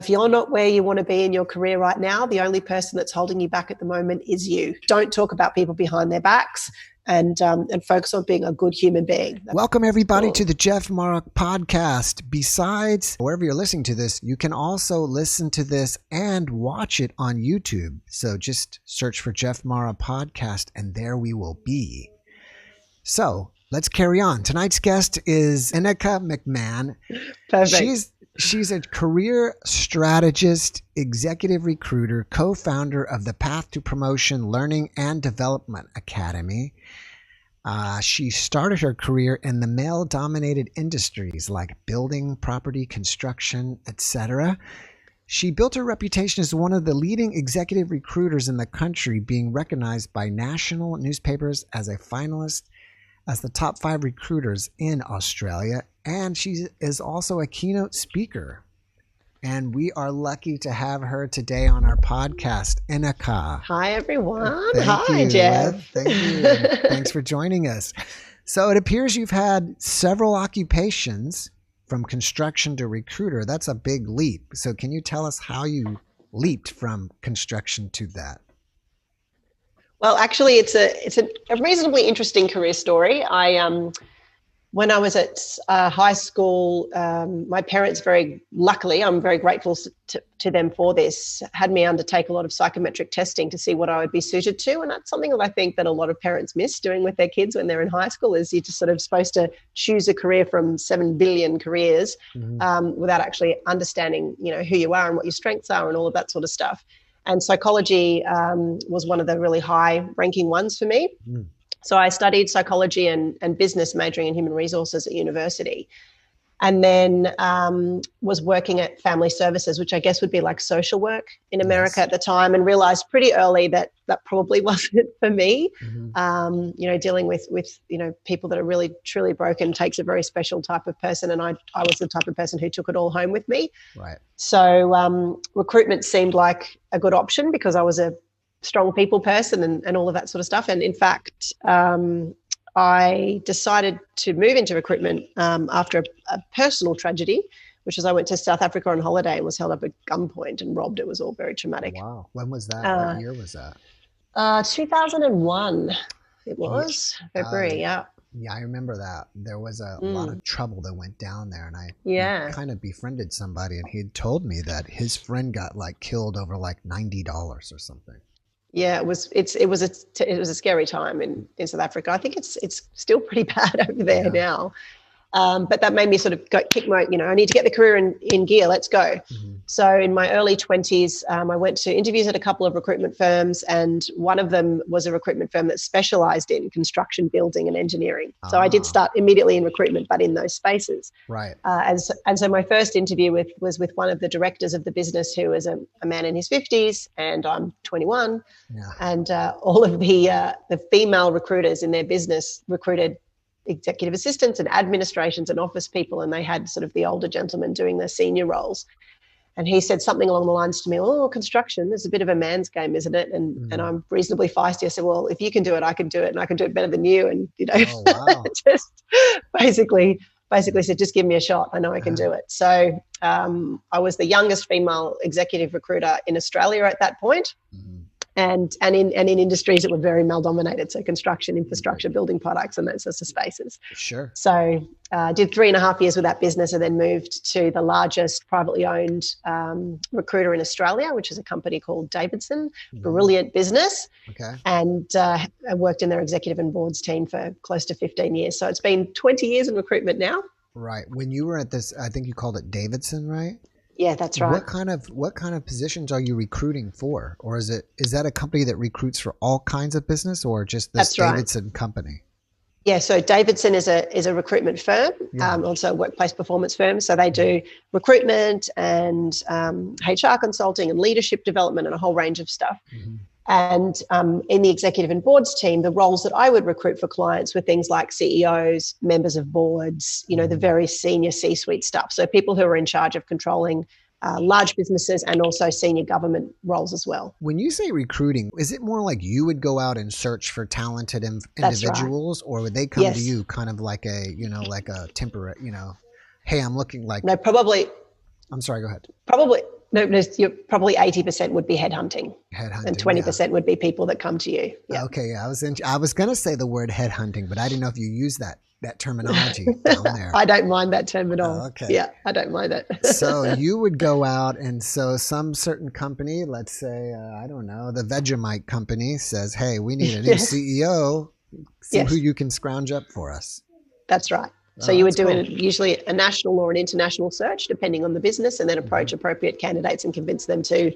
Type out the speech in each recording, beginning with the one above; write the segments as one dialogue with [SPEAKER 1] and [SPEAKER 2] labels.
[SPEAKER 1] If you're not where you want to be in your career right now, the only person that's holding you back at the moment is you. Don't talk about people behind their backs and focus on being a good human being.
[SPEAKER 2] Welcome, everybody, to the JeffMara podcast. Besides, wherever you're listening to this, you can also listen to this and watch it on YouTube. So just search for JeffMara podcast, and there we will be. So let's carry on. Tonight's guest is Ineke McMahon.
[SPEAKER 1] Perfect.
[SPEAKER 2] She's a career strategist, executive recruiter, co-founder of the Path to Promotion Learning and Development Academy. She started her career in the male-dominated industries like building, property, construction, etc. She built her reputation as one of the leading executive recruiters in the country, being recognized by national newspapers as a finalist as the top 5 recruiters in Australia. And she is also a keynote speaker. And we are lucky to have her today on our podcast, Ineke.
[SPEAKER 1] Hi, everyone.
[SPEAKER 2] Hi,
[SPEAKER 1] Jeff.
[SPEAKER 2] Thank you. Thanks for joining us. So it appears you've had several occupations from construction to recruiter. That's a big leap. So can you tell us how you leaped from construction to that?
[SPEAKER 1] Well, actually, it's a reasonably interesting career story. When I was at high school, my parents I'm very grateful to them for this, had me undertake a lot of psychometric testing to see what I would be suited to. And that's something that I think that a lot of parents miss doing with their kids when they're in high school, is you're just sort of supposed to choose a career from 7 billion careers without actually understanding, who you are and what your strengths are and all of that sort of stuff. And psychology was one of the really high-ranking ones for me. So I studied psychology and business, majoring in human resources at university. And then was working at family services, which I guess would be like social work in America at the time, and realized pretty early that probably wasn't for me. Dealing with people that are really, truly broken takes a very special type of person. And I was the type of person who took it all home with me.
[SPEAKER 2] Right.
[SPEAKER 1] So recruitment seemed like a good option because I was a strong people person and all of that sort of stuff. And in fact, I decided to move into recruitment after a personal tragedy, which is I went to South Africa on holiday and was held up at gunpoint and robbed. It was all very traumatic.
[SPEAKER 2] Wow. When was that? What year was that?
[SPEAKER 1] 2001. It was February. Yeah.
[SPEAKER 2] Yeah, I remember that. There was a lot of trouble that went down there, and I kind of befriended somebody, and he'd told me that his friend got killed over $90 or something.
[SPEAKER 1] Yeah, it was a scary time in South Africa. I think it's still pretty bad over there now. But that made me sort of kick my, I need to get the career in gear. Let's go. So in my early 20s, I went to interviews at a couple of recruitment firms, and one of them was a recruitment firm that specialized in construction, building, and engineering. So I did start immediately in recruitment, but in those spaces.
[SPEAKER 2] Right.
[SPEAKER 1] And so my first interview was with one of the directors of the business, who was a man in his 50s, and I'm 21. Yeah. And all of the female recruiters in their business recruited executive assistants and administrations and office people, and they had sort of the older gentlemen doing the senior roles. And he said something along the lines to me, construction is a bit of a man's game, isn't it? And I'm reasonably feisty. I said, well, if you can do it, I can do it, and I can do it better than you. And, just basically said, just give me a shot. I know I can do it. So I was the youngest female executive recruiter in Australia at that point. And in industries that were very male-dominated, so construction, infrastructure, building products, and those sorts of spaces.
[SPEAKER 2] Sure. So
[SPEAKER 1] I did 3.5 years with that business, and then moved to the largest privately owned recruiter in Australia, which is a company called Davidson. Brilliant business. Okay. And I worked in their executive and boards team for close to 15 years. So it's been 20 years in recruitment now.
[SPEAKER 2] Right. When you were at this, I think you called it Davidson, right?
[SPEAKER 1] Yeah, that's right.
[SPEAKER 2] What kind of positions are you recruiting for? Or is that a company that recruits for all kinds of business, or just this Davidson company?
[SPEAKER 1] Yeah, so Davidson is a recruitment firm, also a workplace performance firm. So they do recruitment and HR consulting and leadership development and a whole range of stuff. And in the executive and boards team, the roles that I would recruit for clients were things like CEOs, members of boards, the very senior C-suite stuff. So people who are in charge of controlling large businesses and also senior government roles as well.
[SPEAKER 2] When you say recruiting, is it more like you would go out and search for talented individuals, or would they come to you kind of like a, like a temporary, hey, I'm looking like...
[SPEAKER 1] No, probably...
[SPEAKER 2] I'm sorry, go ahead.
[SPEAKER 1] No, you're probably 80% would be headhunting.
[SPEAKER 2] Headhunting,
[SPEAKER 1] and 20% would be people that come to you. Yeah.
[SPEAKER 2] Okay, yeah, I was going to say the word headhunting, but I didn't know if you use that terminology down there.
[SPEAKER 1] I don't mind that term at all.
[SPEAKER 2] Oh, okay.
[SPEAKER 1] Yeah, I don't mind that.
[SPEAKER 2] So you would go out, and so some certain company, let's say, I don't know, the Vegemite company says, hey, we need a new CEO. See who you can scrounge up for us.
[SPEAKER 1] That's right. So you would do usually a national or an international search, depending on the business, and then approach appropriate candidates and convince them to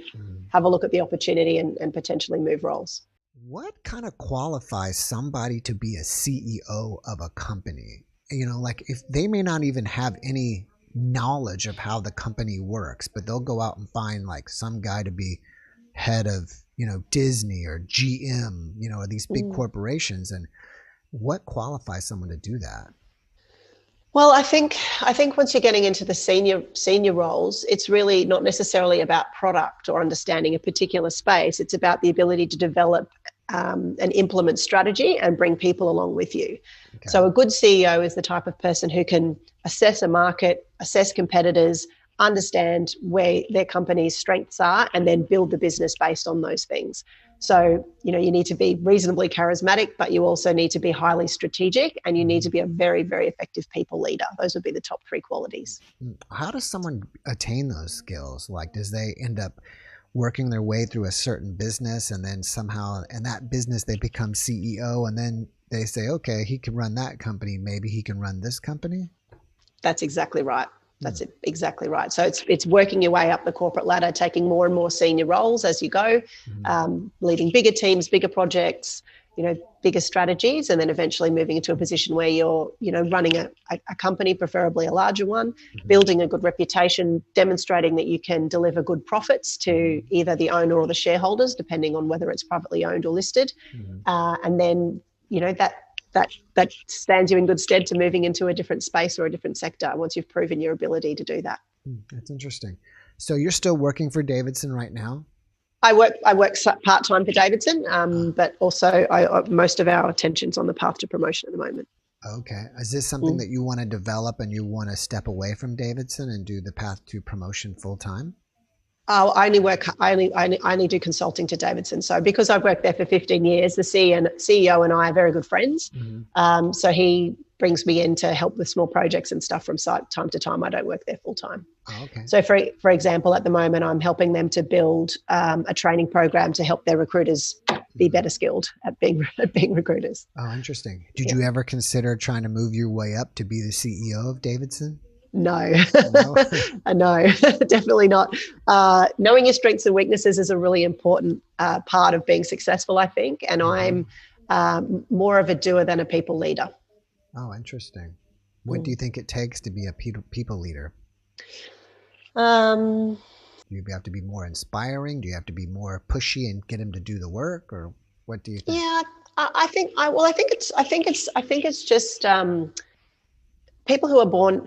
[SPEAKER 1] have a look at the opportunity and potentially move roles.
[SPEAKER 2] What kind of qualifies somebody to be a CEO of a company? You know, like if they may not even have any knowledge of how the company works, but they'll go out and find like some guy to be head of, you know, Disney or GM, you know, or these big corporations. And what qualifies someone to do that?
[SPEAKER 1] Well, I think once you're getting into the senior roles, it's really not necessarily about product or understanding a particular space. It's about the ability to develop and implement strategy and bring people along with you. Okay. So a good CEO is the type of person who can assess a market, assess competitors, understand where their company's strengths are, and then build the business based on those things. So, you know, you need to be reasonably charismatic, but you also need to be highly strategic, and you need to be a very, very effective people leader. Those would be the top three qualities.
[SPEAKER 2] How does someone attain those skills? Like, does they end up working their way through a certain business, and then somehow in that business they become CEO, and then they say, okay, he can run that company, maybe he can run this company?
[SPEAKER 1] That's exactly right. That's it, exactly right. So it's working your way up the corporate ladder, taking more and more senior roles as you go, leading bigger teams, bigger projects, you know, bigger strategies, and then eventually moving into a position where you're, you know, running a company, preferably a larger one, building a good reputation, demonstrating that you can deliver good profits to either the owner or the shareholders, depending on whether it's privately owned or listed. And then, you know, that stands you in good stead to moving into a different space or a different sector once you've proven your ability to do that.
[SPEAKER 2] That's interesting. So you're still working for Davidson right now?
[SPEAKER 1] I work part-time for Davidson, but also most of our attention's on the path to promotion at the moment.
[SPEAKER 2] Okay. Is this something that you want to develop and you want to step away from Davidson and do the path to promotion full-time?
[SPEAKER 1] I only do consulting to Davidson. So because I've worked there for 15 years, the CEO and I are very good friends. So he brings me in to help with small projects and stuff from time to time. I don't work there full time.
[SPEAKER 2] Okay.
[SPEAKER 1] So for example, at the moment, I'm helping them to build a training program to help their recruiters be better skilled at being recruiters.
[SPEAKER 2] Oh, interesting. Did you ever consider trying to move your way up to be the CEO of Davidson?
[SPEAKER 1] No, no, definitely not. Knowing your strengths and weaknesses is a really important part of being successful, I think. And I'm more of a doer than a people leader.
[SPEAKER 2] Oh, interesting. What do you think it takes to be a people leader?
[SPEAKER 1] Do
[SPEAKER 2] you have to be more inspiring? Do you have to be more pushy and get them to do the work, or what do you think?
[SPEAKER 1] Yeah, I think it's just. People who are born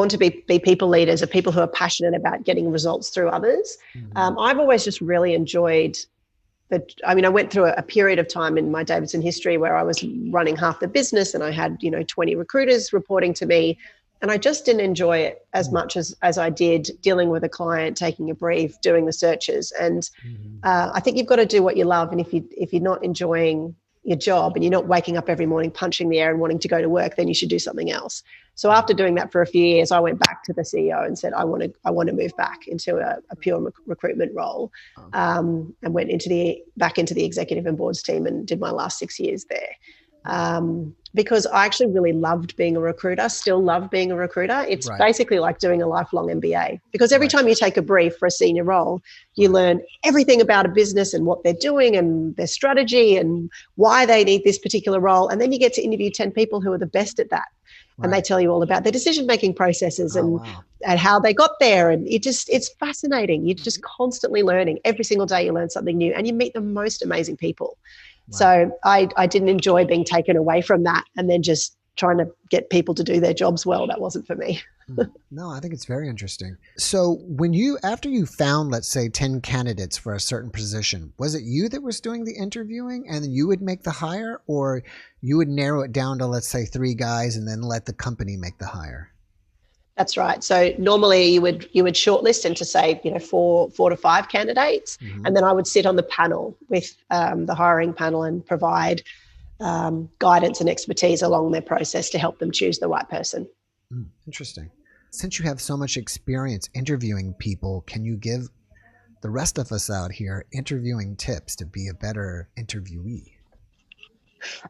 [SPEAKER 1] to be people leaders are people who are passionate about getting results through others. I've always just really enjoyed I went through a period of time in my Davidson history where I was running half the business and I had, 20 recruiters reporting to me, and I just didn't enjoy it as much as I did dealing with a client, taking a brief, doing the searches. And I think you've got to do what you love. And if you're not enjoying your job and you're not waking up every morning punching the air and wanting to go to work, then you should do something else. So after doing that for a few years, I went back to the CEO and said, I want to move back into a pure recruitment role, and went back into the executive and boards team and did my last 6 years there. Because I actually really loved being a recruiter, still love being a recruiter. It's basically like doing a lifelong MBA, because every time you take a brief for a senior role, you learn everything about a business and what they're doing and their strategy and why they need this particular role. And then you get to interview 10 people who are the best at that. And they tell you all about their decision-making processes and how they got there. And it's fascinating. You're just constantly learning. Every single day you learn something new and you meet the most amazing people. Wow. So I didn't enjoy being taken away from that and then just trying to get people to do their jobs well. That wasn't for me.
[SPEAKER 2] No, I think it's very interesting. So after you found, let's say, 10 candidates for a certain position, was it you that was doing the interviewing and then you would make the hire, or you would narrow it down to, let's say, 3 guys and then let the company make the hire?
[SPEAKER 1] That's right. So normally you would shortlist into say, 4 to 5 candidates, and then I would sit on the panel with the hiring panel and provide guidance and expertise along their process to help them choose the right person.
[SPEAKER 2] Interesting. Since you have so much experience interviewing people, can you give the rest of us out here interviewing tips to be a better interviewee?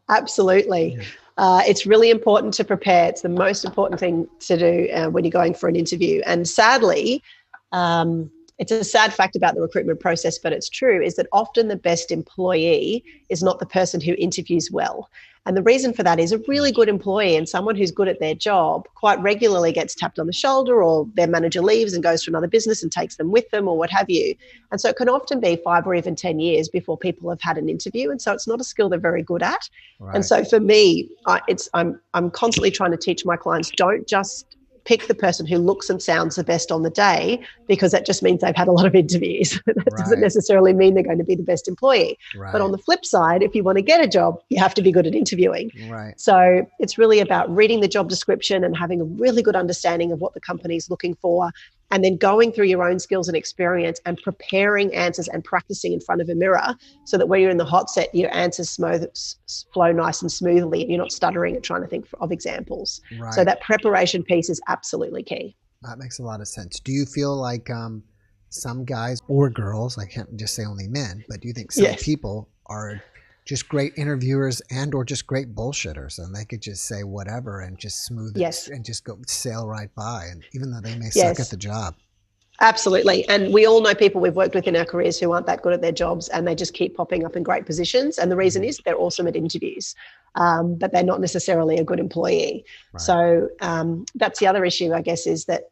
[SPEAKER 1] Absolutely. It's really important to prepare. It's the most important thing to do when you're going for an interview. And sadly, it's a sad fact about the recruitment process, but it's true, is that often the best employee is not the person who interviews well. And the reason for that is a really good employee and someone who's good at their job quite regularly gets tapped on the shoulder, or their manager leaves and goes to another business and takes them with them, or what have you. And so it can often be 5 or even 10 years before people have had an interview. And so it's not a skill they're very good at. Right. And so for me, I'm constantly trying to teach my clients, don't just pick the person who looks and sounds the best on the day, because that just means they've had a lot of interviews. That doesn't necessarily mean they're going to be the best employee. Right. But on the flip side, if you want to get a job, you have to be good at interviewing. Right. So it's really about reading the job description and having a really good understanding of what the company is looking for, and then going through your own skills and experience and preparing answers and practicing in front of a mirror, so that when you're in the hot set, your answers flow nice and smoothly and you're not stuttering and trying to think of examples. Right. So that preparation piece is absolutely key.
[SPEAKER 2] That makes a lot of sense. Do you feel like some guys or girls, I can't just say only men, but do you think some people are just great interviewers and or just great bullshitters, and they could just say whatever and just smooth it and just go sail right by, and even though they may suck at the job?
[SPEAKER 1] Absolutely. And we all know people we've worked with in our careers who aren't that good at their jobs, and they just keep popping up in great positions. And the reason is they're awesome at interviews, but they're not necessarily a good employee. Right. So that's the other issue, I guess, is that,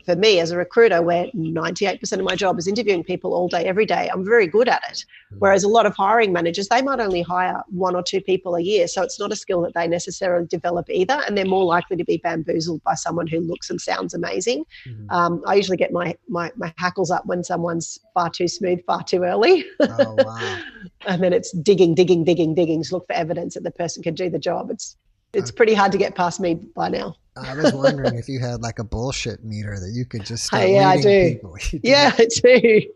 [SPEAKER 1] for me as a recruiter, where 98% of my job is interviewing people all day, every day, I'm very good at it. Whereas a lot of hiring managers, they might only hire 1 or 2 people a year. So it's not a skill that they necessarily develop either. And they're more likely to be bamboozled by someone who looks and sounds amazing. I usually get my hackles up when someone's far too smooth, far too early. Oh, wow. And then it's digging to look for evidence that the person can do the job. It's pretty hard to get past me by now. I
[SPEAKER 2] was wondering if you had like a bullshit meter that you could just start
[SPEAKER 1] I do.
[SPEAKER 2] People.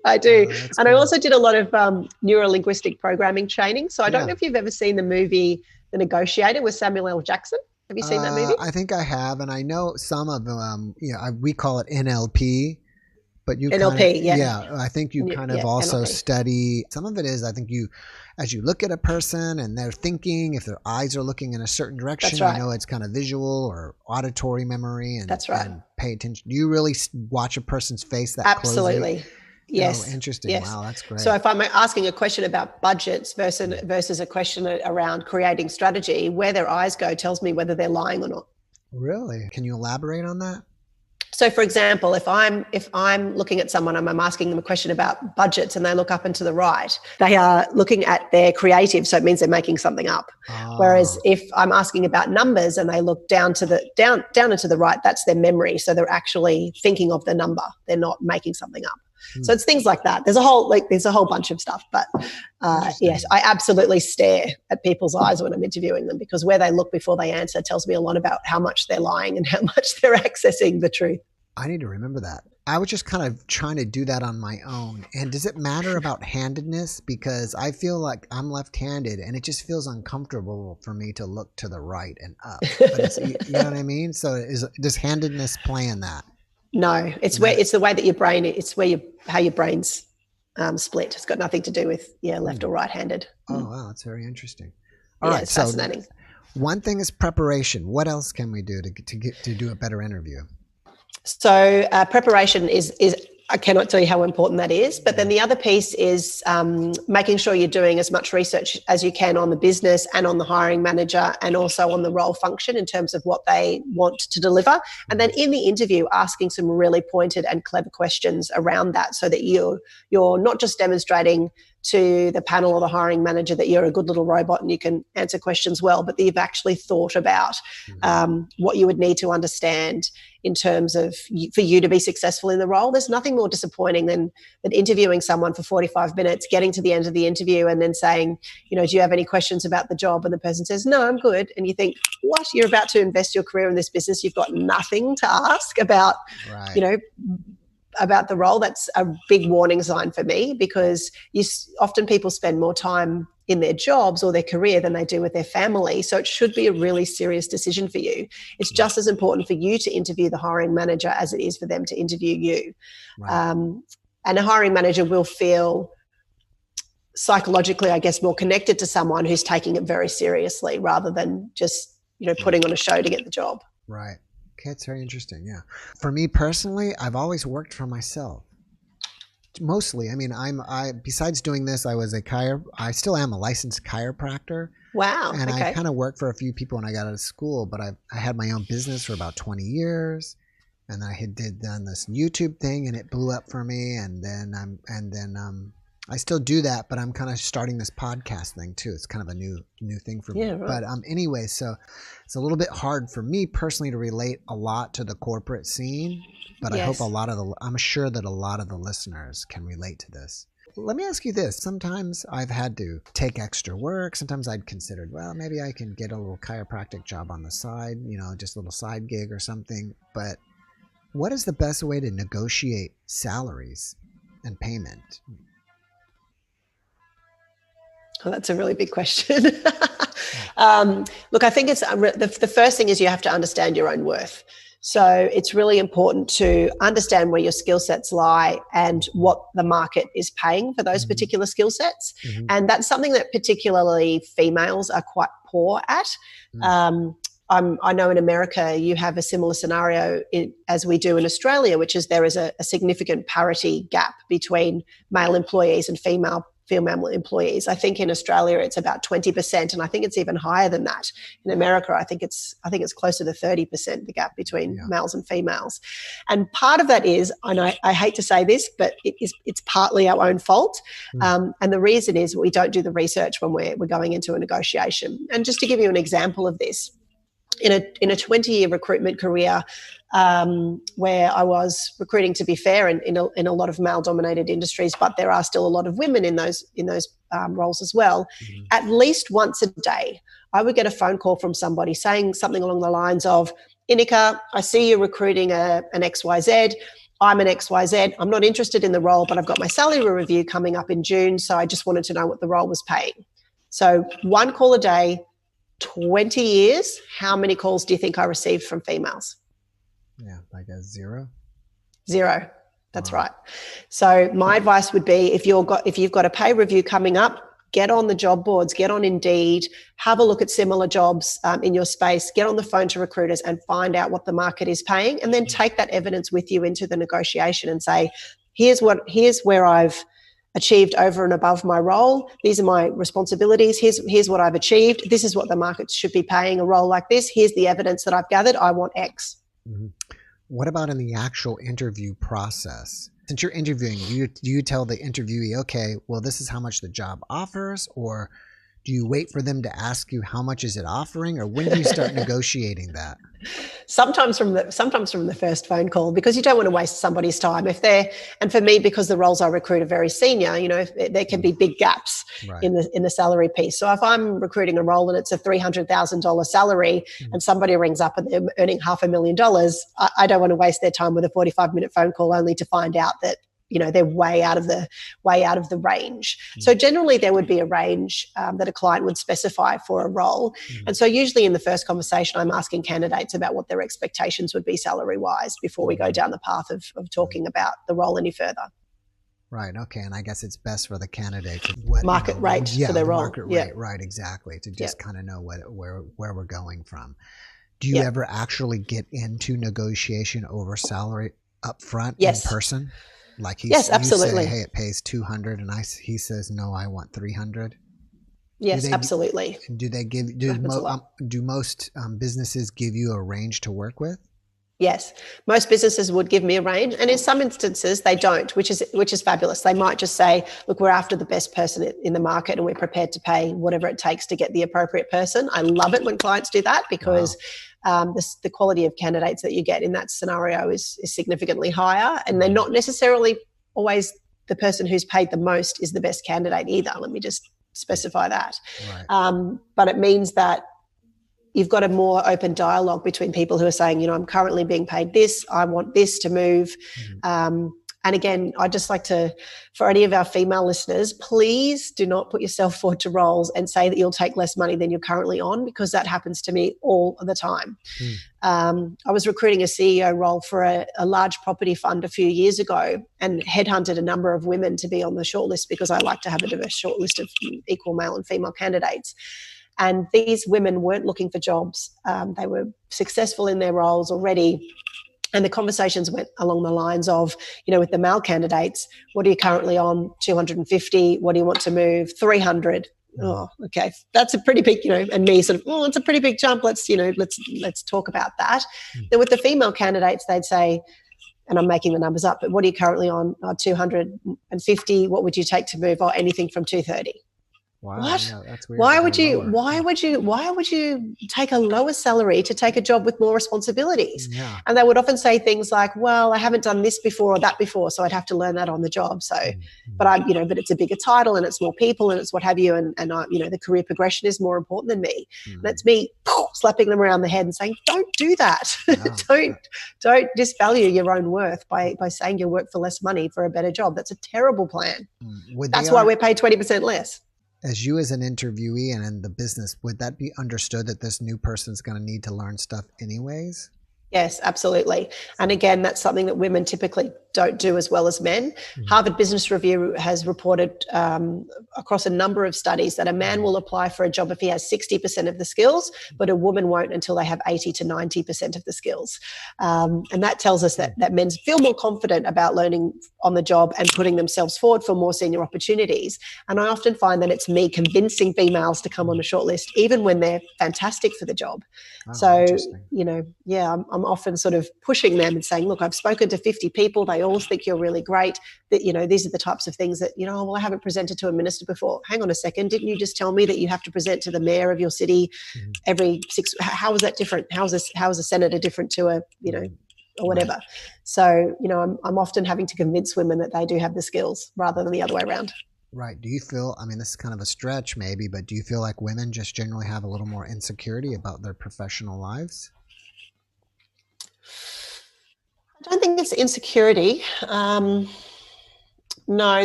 [SPEAKER 1] I do. And cool. I also did a lot of Neuro-Linguistic programming training. So I don't know if you've ever seen the movie The Negotiator with Samuel L. Jackson. Have you seen that movie?
[SPEAKER 2] I think I have. And I know some of them, we call it NLP. But you
[SPEAKER 1] NLP,
[SPEAKER 2] I think you kind of also NLP. Study. Some of it is, I think as you look at a person and they're thinking, if their eyes are looking in a certain direction, I know it's kind of visual or auditory memory, and and pay attention. Do you really watch a person's face that
[SPEAKER 1] Absolutely.
[SPEAKER 2] Closely?
[SPEAKER 1] Yes.
[SPEAKER 2] Oh, interesting.
[SPEAKER 1] Yes.
[SPEAKER 2] Wow, that's great.
[SPEAKER 1] So if I'm asking a question about budgets versus a question around creating strategy, where their eyes go tells me whether they're lying or not.
[SPEAKER 2] Really? Can you elaborate on that?
[SPEAKER 1] So, for example, if I'm looking at someone and I'm asking them a question about budgets and they look up and to the right, they are looking at their creative, so it means they're making something up. Oh. Whereas if I'm asking about numbers and they look down and to the right, that's their memory. So they're actually thinking of the number. They're not making something up. So it's things like that. There's a whole bunch of stuff. But yes, I absolutely stare at people's eyes when I'm interviewing them, because where they look before they answer tells me a lot about how much they're lying and how much they're accessing the truth.
[SPEAKER 2] I need to remember that. I was just kind of trying to do that on my own. And does it matter about handedness? Because I feel like I'm left-handed and it just feels uncomfortable for me to look to the right and up. But you know what I mean? So does handedness play in that?
[SPEAKER 1] No, it's the way that your brain, how your brain's split. It's got nothing to do with left or right-handed.
[SPEAKER 2] Oh wow, that's very interesting. All right,
[SPEAKER 1] it's fascinating.
[SPEAKER 2] So one thing is preparation. What else can we do to do a better interview?
[SPEAKER 1] So preparation is I cannot tell you how important that is. But then the other piece is making sure you're doing as much research as you can on the business and on the hiring manager, and also on the role function in terms of what they want to deliver. And then in the interview, asking some really pointed and clever questions around that, so that you're not just demonstrating to the panel or the hiring manager that you're a good little robot and you can answer questions well, but that you've actually thought about what you would need to understand in terms of for you to be successful in the role. There's nothing more disappointing than interviewing someone for 45 minutes, getting to the end of the interview and then saying, do you have any questions about the job? And the person says, no, I'm good. And you think, what? You're about to invest your career in this business. You've got nothing to ask about, about the role. That's a big warning sign for me, because often people spend more time in their jobs or their career than they do with their family. So it should be a really serious decision for you. It's just as important for you to interview the hiring manager as it is for them to interview you. Right. And a hiring manager will feel psychologically, I guess, more connected to someone who's taking it very seriously rather than just, putting on a show to get the job.
[SPEAKER 2] Right. Okay, it's very interesting. Yeah. For me personally, I've always worked for myself. Mostly. I mean, I besides doing this, I still am a licensed chiropractor.
[SPEAKER 1] Wow.
[SPEAKER 2] And
[SPEAKER 1] okay.
[SPEAKER 2] I kind of worked for a few people when I got out of school, but I had my own business for about 20 years. And I had done this YouTube thing and it blew up for me. And then I still do that, but I'm kind of starting this podcast thing too. It's kind of a new thing for me.
[SPEAKER 1] Yeah, right.
[SPEAKER 2] But anyway, so it's a little bit hard for me personally to relate a lot to the corporate scene, but yes. I'm sure that a lot of the listeners can relate to this. Let me ask you this. Sometimes I've had to take extra work. Sometimes I'd considered, well, maybe I can get a little chiropractic job on the side, just a little side gig or something. But what is the best way to negotiate salaries and payment?
[SPEAKER 1] Oh, that's a really big question. Look, I think it's the first thing is you have to understand your own worth. So it's really important to understand where your skill sets lie and what the market is paying for those particular skill sets. Mm-hmm. And that's something that particularly females are quite poor at. I know in America you have a similar scenario as we do in Australia, which is there is a significant parity gap between male employees and female employees. I think in Australia it's about 20%, and I think it's even higher than that. In America, I think it's closer to 30%, the gap between males and females. And part of that is, and I hate to say this, but it's partly our own fault. And the reason is we don't do the research when we're going into a negotiation. And just to give you an example of this, in a 20-year recruitment career, where I was recruiting, to be fair, in a lot of male-dominated industries, but there are still a lot of women in those roles as well. Mm-hmm. At least once a day, I would get a phone call from somebody saying something along the lines of, Ineke, I see you're recruiting an XYZ. I'm an XYZ. I'm not interested in the role, but I've got my salary review coming up in June, so I just wanted to know what the role was paying. So one call a day, 20 years, how many calls do you think I received from females?
[SPEAKER 2] Yeah, like a zero?
[SPEAKER 1] Zero. That's right. So my advice would be, if you've got a pay review coming up, get on the job boards, get on Indeed, have a look at similar jobs in your space, get on the phone to recruiters and find out what the market is paying, and then take that evidence with you into the negotiation and say, here's where I've achieved over and above my role. These are my responsibilities. Here's what I've achieved. This is what the market should be paying a role like this. Here's the evidence that I've gathered. I want X.
[SPEAKER 2] Mm-hmm. What about in the actual interview process? Since you're interviewing, do you tell the interviewee, okay, well, this is how much the job offers, or do you wait for them to ask you how much is it offering, or when do you start negotiating that?
[SPEAKER 1] Sometimes from the first phone call, because you don't want to waste somebody's time. And for me, because the roles I recruit are very senior, there can be big gaps in the salary piece. So if I'm recruiting a role and it's a $300,000 salary and somebody rings up and they're earning $500,000, I don't want to waste their time with a 45-minute phone call only to find out that they're way out of the range. So generally there would be a range that a client would specify for a role. And so usually in the first conversation, I'm asking candidates about what their expectations would be salary-wise before we go down the path of talking about the role any further.
[SPEAKER 2] Right. Okay. And I guess it's best for the candidate to
[SPEAKER 1] market rate for their role.
[SPEAKER 2] Market rate. Right. Exactly. To just kind of know where we're going from. Do you ever actually get into negotiation over salary up front in person? Like
[SPEAKER 1] yes, absolutely.
[SPEAKER 2] You say, hey, it pays 200, and he says, no, I want 300.
[SPEAKER 1] Yes, absolutely.
[SPEAKER 2] Do they do most businesses give you a range to work with?
[SPEAKER 1] Yes, most businesses would give me a range, and in some instances they don't, which is fabulous. They might just say, look, we're after the best person in the market and we're prepared to pay whatever it takes to get the appropriate person. I love it when clients do that, because the quality of candidates that you get in that scenario is significantly higher, and they're not necessarily always the person who's paid the most is the best candidate either. Let me just specify that. Right. But it means that you've got a more open dialogue between people who are saying, I'm currently being paid this, I want this to move. And again, I'd just like to, for any of our female listeners, please do not put yourself forward to roles and say that you'll take less money than you're currently on, because that happens to me all the time. I was recruiting a CEO role for a large property fund a few years ago and headhunted a number of women to be on the shortlist, because I like to have a diverse shortlist of equal male and female candidates. And these women weren't looking for jobs. They were successful in their roles already. And the conversations went along the lines of, with the male candidates, what are you currently on? 250. What do you want to move? 300. Oh, okay. That's a pretty big, and me sort of, it's a pretty big jump. Let's talk about that. Then with the female candidates, they'd say, and I'm making the numbers up, but what are you currently on? 250. What would you take to move? Anything from 230.
[SPEAKER 2] Wow,
[SPEAKER 1] what?
[SPEAKER 2] Yeah, that's weird.
[SPEAKER 1] Why would you take a lower salary to take a job with more responsibilities?
[SPEAKER 2] Yeah.
[SPEAKER 1] And they would often say things like, well, I haven't done this before or that before, so I'd have to learn that on the job. So, but but it's a bigger title and it's more people and it's what have you. And I, the career progression is more important than me. That's me slapping them around the head and saying, don't do that. Don't disvalue your own worth by saying you work for less money for a better job. That's a terrible plan. That's why we're paid 20% less.
[SPEAKER 2] As you as an interviewee and in the business, would that be understood that this new person's going to need to learn stuff anyways?
[SPEAKER 1] Yes, absolutely. And again, that's something that women typically don't do as well as men. Harvard Business Review has reported across a number of studies that a man will apply for a job if he has 60% of the skills, but a woman won't until they have 80 to 90% of the skills. And that tells us that men feel more confident about learning on the job and putting themselves forward for more senior opportunities. And I often find that it's me convincing females to come on a shortlist, even when they're fantastic for the job. So, I'm often sort of pushing them and saying, look, I've spoken to 50 people. They all think you're really great. That, these are the types of things that, I haven't presented to a minister before. Hang on a second. Didn't you just tell me that you have to present to the mayor of your city every 6? How is that different? How is a senator different to a, or whatever? Right. So, I'm often having to convince women that they do have the skills rather than the other way around.
[SPEAKER 2] Right. Do you feel, this is kind of a stretch maybe, but do you feel like women just generally have a little more insecurity about their professional lives?
[SPEAKER 1] I don't think it's insecurity. No,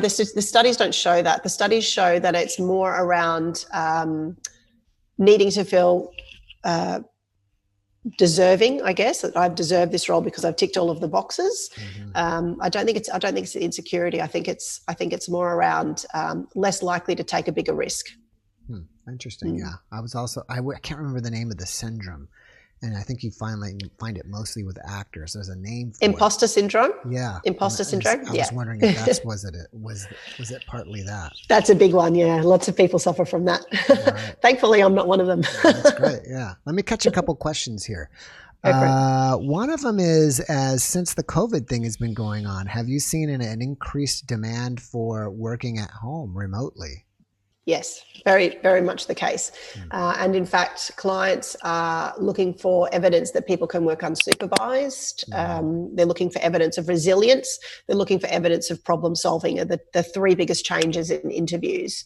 [SPEAKER 1] the studies don't show that. The studies show that it's more around needing to feel deserving, I guess, that I've deserved this role because I've ticked all of the boxes. I don't think it's insecurity. I think it's more around less likely to take a bigger risk.
[SPEAKER 2] Interesting. Yeah. I can't remember the name of the syndrome. And I think you find it mostly with actors. There's a name for
[SPEAKER 1] Imposter Syndrome?
[SPEAKER 2] Yeah.
[SPEAKER 1] Imposter Syndrome?
[SPEAKER 2] I was wondering if was it partly that?
[SPEAKER 1] That's a big one, yeah. Lots of people suffer from that. Right. Thankfully, I'm not one of them.
[SPEAKER 2] That's great, yeah. Let me catch a couple questions here. One of them is, since the COVID thing has been going on, have you seen an increased demand for working at home remotely?
[SPEAKER 1] Yes, very, very much the case. And in fact, clients are looking for evidence that people can work unsupervised. They're looking for evidence of resilience. They're looking for evidence of problem solving are the three biggest changes in interviews.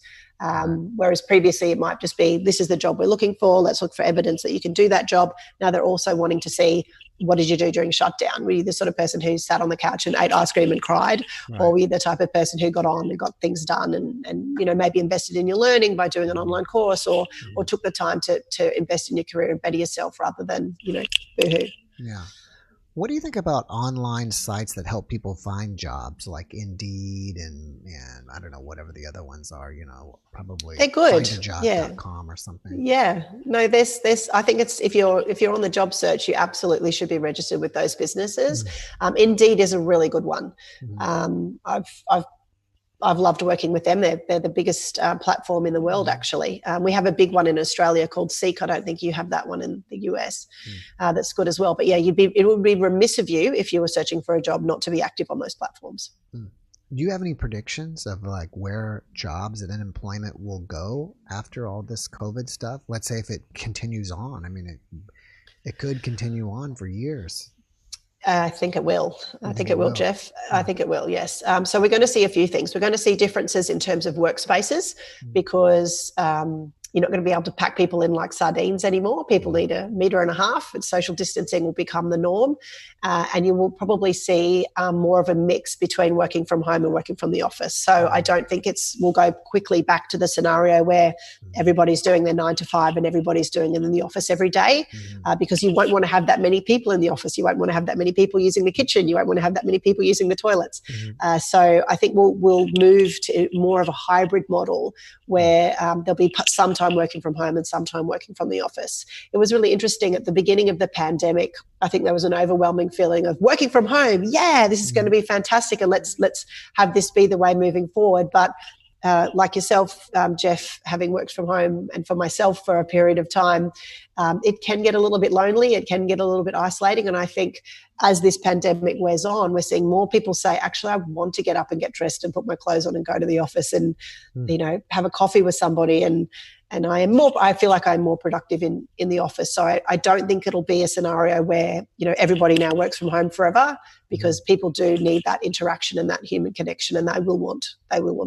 [SPEAKER 1] Whereas previously it might just be, this is the job we're looking for. Let's look for evidence that you can do that job. Now they're also wanting to see, what did you do during shutdown? Were you the sort of person who sat on the couch and ate ice cream and cried? Right. Or were you the type of person who got on and got things done and maybe invested in your learning by doing an online course or took the time to invest in your career and better yourself rather than, boohoo.
[SPEAKER 2] Yeah. What do you think about online sites that help people find jobs like Indeed and I don't know, whatever the other ones are, probably
[SPEAKER 1] they're good.
[SPEAKER 2] Findajob.com or something. Yeah.
[SPEAKER 1] No, there's I think it's if you're on the job search, you absolutely should be registered with those businesses. Indeed is a really good one. I've I've loved working with them. They're the biggest platform in the world, actually. We have a big one in Australia called Seek. I don't think you have that one in the US. That's good as well. But yeah, it would be remiss of you if you were searching for a job not to be active on those platforms.
[SPEAKER 2] Do you have any predictions of like where jobs and unemployment will go after all this COVID stuff? Let's say if it continues on. I mean, it could continue on for years.
[SPEAKER 1] I think it will. I think it will, Jeff. I think it will, yes. So we're going to see a few things. We're going to see differences in terms of workspaces because you're not going to be able to pack people in like sardines anymore. People need 1.5 meters, and social distancing will become the norm. And you will probably see more of a mix between working from home and working from the office. So I don't think we'll go quickly back to the scenario where everybody's doing their 9 to 5 and everybody's doing it in the office every day because you won't want to have that many people in the office. You won't want to have that many people using the kitchen. You won't want to have that many people using the toilets. So I think we'll move to more of a hybrid model where there'll be some time working from home and some time working from the office. It was really interesting at the beginning of the pandemic. I think there was an overwhelming feeling of working from home. Yeah, this is going to be fantastic, and let's have this be the way moving forward. But like yourself, Jeff, having worked from home, and for myself for a period of time, it can get a little bit lonely. It can get a little bit isolating. And I think as this pandemic wears on, we're seeing more people say, actually, I want to get up and get dressed and put my clothes on and go to the office and, have a coffee with somebody. And I feel like I'm more productive in the office. So I don't think it'll be a scenario where, everybody now works from home forever, because people do need that interaction and that human connection, and they will want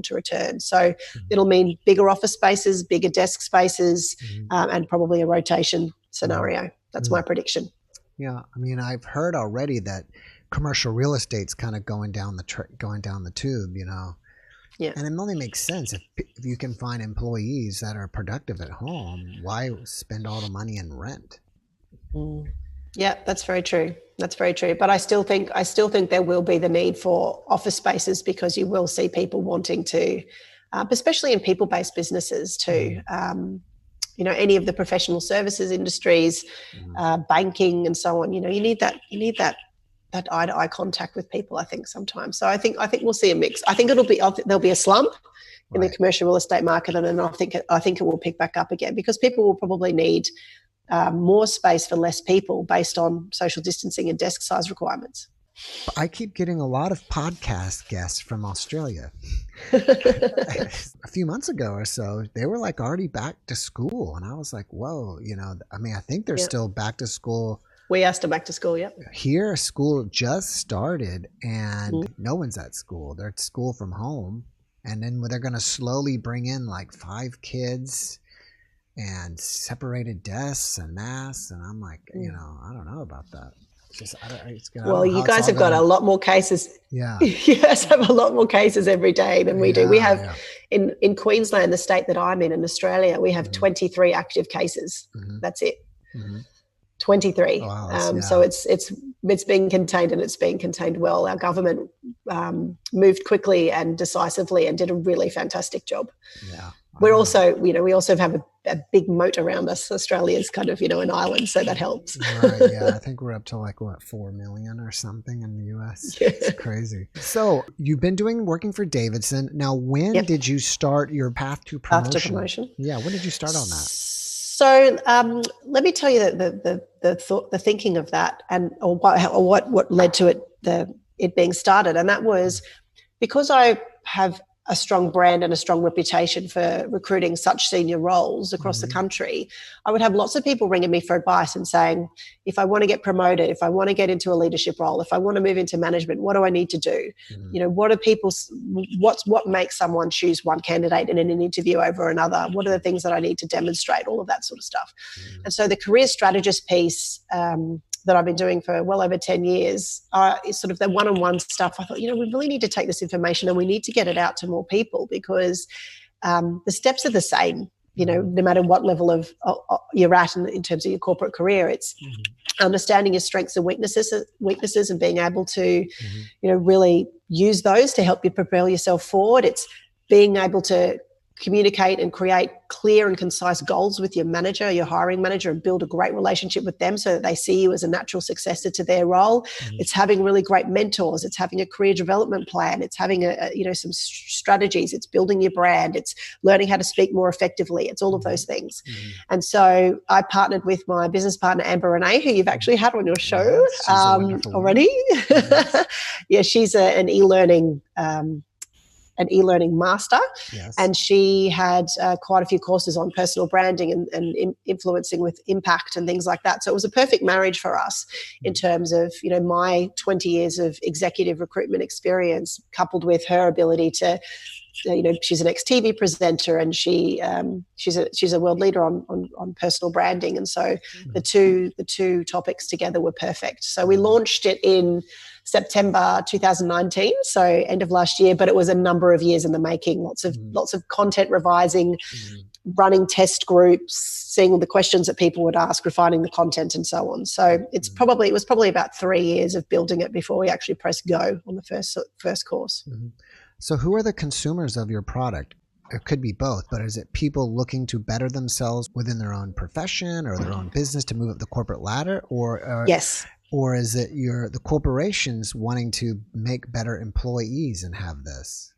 [SPEAKER 1] to return. So it'll mean bigger office spaces, bigger desk spaces, and probably a rotation scenario. That's my prediction.
[SPEAKER 2] Yeah. I mean, I've heard already that commercial real estate's kind of going down the tube, Yeah. And it only makes sense if you can find employees that are productive at home. Why spend all the money in rent?
[SPEAKER 1] Yeah, that's very true. That's very true. But I still think there will be the need for office spaces, because you will see people wanting to, especially in people-based businesses too. Any of the professional services industries, banking, and so on. You need that eye-to-eye contact with people, I think, sometimes. So I think we'll see a mix. I think there'll be a slump in the commercial real estate market, and then I think it will pick back up again, because people will probably need more space for less people based on social distancing and desk size requirements.
[SPEAKER 2] I keep getting a lot of podcast guests from Australia. A few months ago or so, they were like already back to school, and I was like, whoa, I think they're still back to school.
[SPEAKER 1] We are still back to school, yeah.
[SPEAKER 2] Here, school just started, and no one's at school. They're at school from home, and then they're going to slowly bring in like 5 kids and separated desks and masks, and I'm like, I don't know about that.
[SPEAKER 1] You guys have got a lot more cases.
[SPEAKER 2] Yeah.
[SPEAKER 1] You guys have a lot more cases every day than we do. We have in Queensland, the state that I'm in Australia, we have 23 active cases. That's it. 23. Wow, so it's being contained, and it's being contained well. Our government moved quickly and decisively and did a really fantastic job. Yeah. We're also, we also have a big moat around us. Australia's kind of, an island, so that helps.
[SPEAKER 2] Right, yeah. I think we're up to 4 million or something in the US. Yeah. It's crazy. So you've been working for Davidson. Now, when did you start your path to promotion?
[SPEAKER 1] Path to promotion.
[SPEAKER 2] Yeah, when did you start on that?
[SPEAKER 1] So let me tell you the thinking of that, or what led to it being started, and that was because I have a strong brand and a strong reputation for recruiting such senior roles across the country. I would have lots of people ringing me for advice and saying, if I want to get promoted, if I want to get into a leadership role, if I want to move into management, what do I need to do? What makes someone choose one candidate in an interview over another? What are the things that I need to demonstrate? All of that sort of stuff. And so the career strategist piece that I've been doing for well over 10 years is sort of the one-on-one stuff. I thought, we really need to take this information and we need to get it out to more people, because the steps are the same, no matter what level of you're at in terms of your corporate career. It's understanding your strengths and weaknesses and being able to, really use those to help you propel yourself forward. It's being able to communicate and create clear and concise goals with your manager, your hiring manager, and build a great relationship with them so that they see you as a natural successor to their role. It's having really great mentors. It's having a career development plan. It's having some strategies. It's building your brand. It's learning how to speak more effectively. It's all of those things. And so I partnered with my business partner, Amber Renee, who you've actually had on your show already. Yeah, she's an e-learning master.
[SPEAKER 2] Yes.
[SPEAKER 1] And she had quite a few courses on personal branding and influencing with impact and things like that. So it was a perfect marriage for us in terms of, my 20 years of executive recruitment experience coupled with her ability to, she's an ex-TV presenter, and she's a world leader on personal branding. And so the two topics together were perfect. So we launched it in September 2019, so end of last year, but it was a number of years in the making. Lots of content revising, running test groups, seeing all the questions that people would ask, refining the content, and so on. So it was probably about 3 years of building it before we actually pressed go on the first course.
[SPEAKER 2] So who are the consumers of your product? It could be both, but is it people looking to better themselves within their own profession or their own business to move up the corporate ladder, or
[SPEAKER 1] yes?
[SPEAKER 2] Or is it the corporations wanting to make better employees and have this?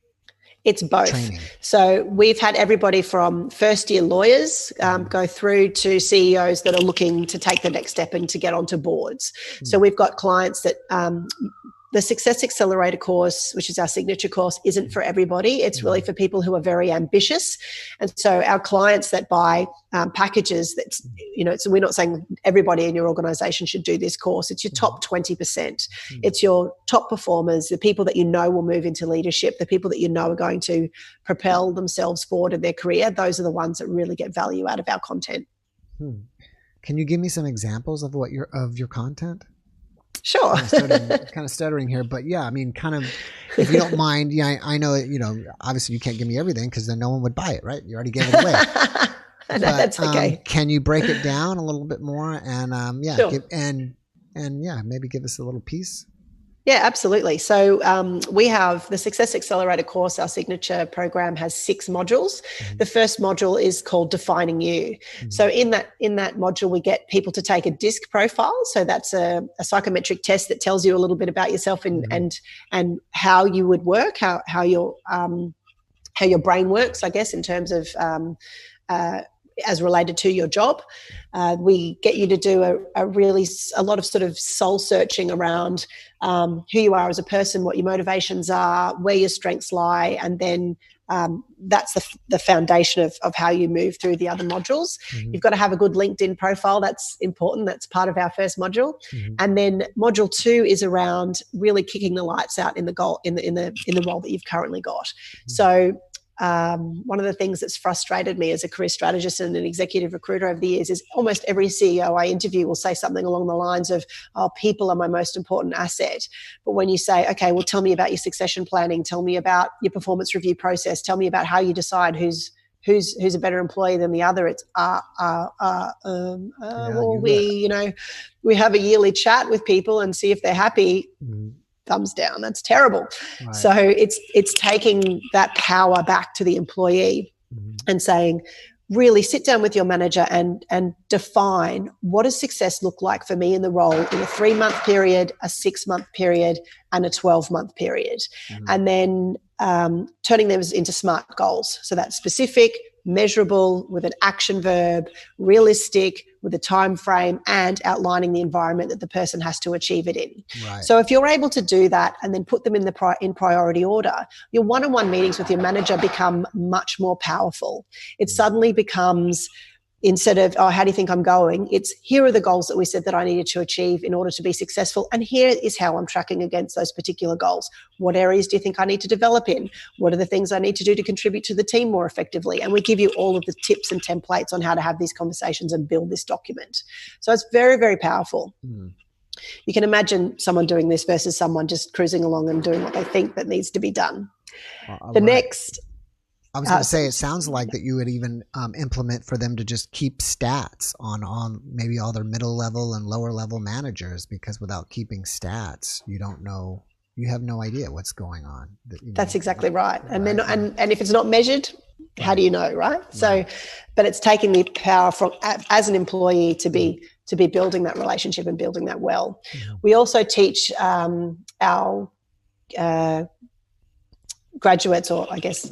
[SPEAKER 1] It's both.
[SPEAKER 2] Training.
[SPEAKER 1] So we've had everybody from first-year lawyers go through to CEOs that are looking to take the next step and to get onto boards. So we've got clients that the Success Accelerator course, which is our signature course, isn't for everybody. It's really for people who are very ambitious. And so our clients that buy packages, so we're not saying everybody in your organization should do this course. It's your top 20%. It's your top performers, the people that will move into leadership, the people that are going to propel themselves forward in their career. Those are the ones that really get value out of our content.
[SPEAKER 2] Can you give me some examples of your content?
[SPEAKER 1] Sure.
[SPEAKER 2] kind of stuttering here, but yeah, I mean, kind of, if you don't mind, I know, obviously you can't give me everything because then no one would buy it, right? You already gave it away.
[SPEAKER 1] No, that's okay.
[SPEAKER 2] Can you break it down a little bit more and
[SPEAKER 1] sure.
[SPEAKER 2] Maybe give us a little piece?
[SPEAKER 1] Yeah, absolutely. So we have the Success Accelerator course. Our signature program has 6 modules. The first module is called Defining You. So in that module, we get people to take a DISC profile. So that's a psychometric test that tells you a little bit about yourself and how you would work, how your brain works, I guess, in terms of as related to your job. We get you to do a lot of sort of soul searching around who you are as a person, what your motivations are, where your strengths lie, and then that's the foundation of how you move through the other modules. You've got to have a good LinkedIn profile. That's important. That's part of our first module. And then module 2 is around really kicking the lights out in the role that you've currently got. So one of the things that's frustrated me as a career strategist and an executive recruiter over the years is almost every CEO I interview will say something along the lines of, people are my most important asset. But when you say, okay, well, tell me about your succession planning, tell me about your performance review process, tell me about how you decide who's a better employee than the other, it's we have a yearly chat with people and see if they're happy. Thumbs down. That's terrible. Right. So it's taking that power back to the employee and saying, really sit down with your manager and define, what does success look like for me in the role in a 3-month period, a 6-month period, and a 12-month period. And then turning them into SMART goals. So that's specific, measurable, with an action verb, realistic, with a time frame, and outlining the environment that the person has to achieve it in.
[SPEAKER 2] Right.
[SPEAKER 1] So if you're able to do that and then put them in in priority order, your one-on-one meetings with your manager become much more powerful. It suddenly becomes, instead of, how do you think I'm going? It's, here are the goals that we said that I needed to achieve in order to be successful. And here is how I'm tracking against those particular goals. What areas do you think I need to develop in? What are the things I need to do to contribute to the team more effectively? And we give you all of the tips and templates on how to have these conversations and build this document. So it's very, very powerful. You can imagine someone doing this versus someone just cruising along and doing what they think that needs to be done. Next...
[SPEAKER 2] I was going to say, it sounds like that you would even implement for them to just keep stats on maybe all their middle level and lower level managers, because without keeping stats, you don't know, you have no idea what's going on.
[SPEAKER 1] That's exactly right. And then, and if it's not measured, How do you know, right? So, but it's taking the power from as an employee to be building that relationship and building that well. We also teach our graduates, or I guess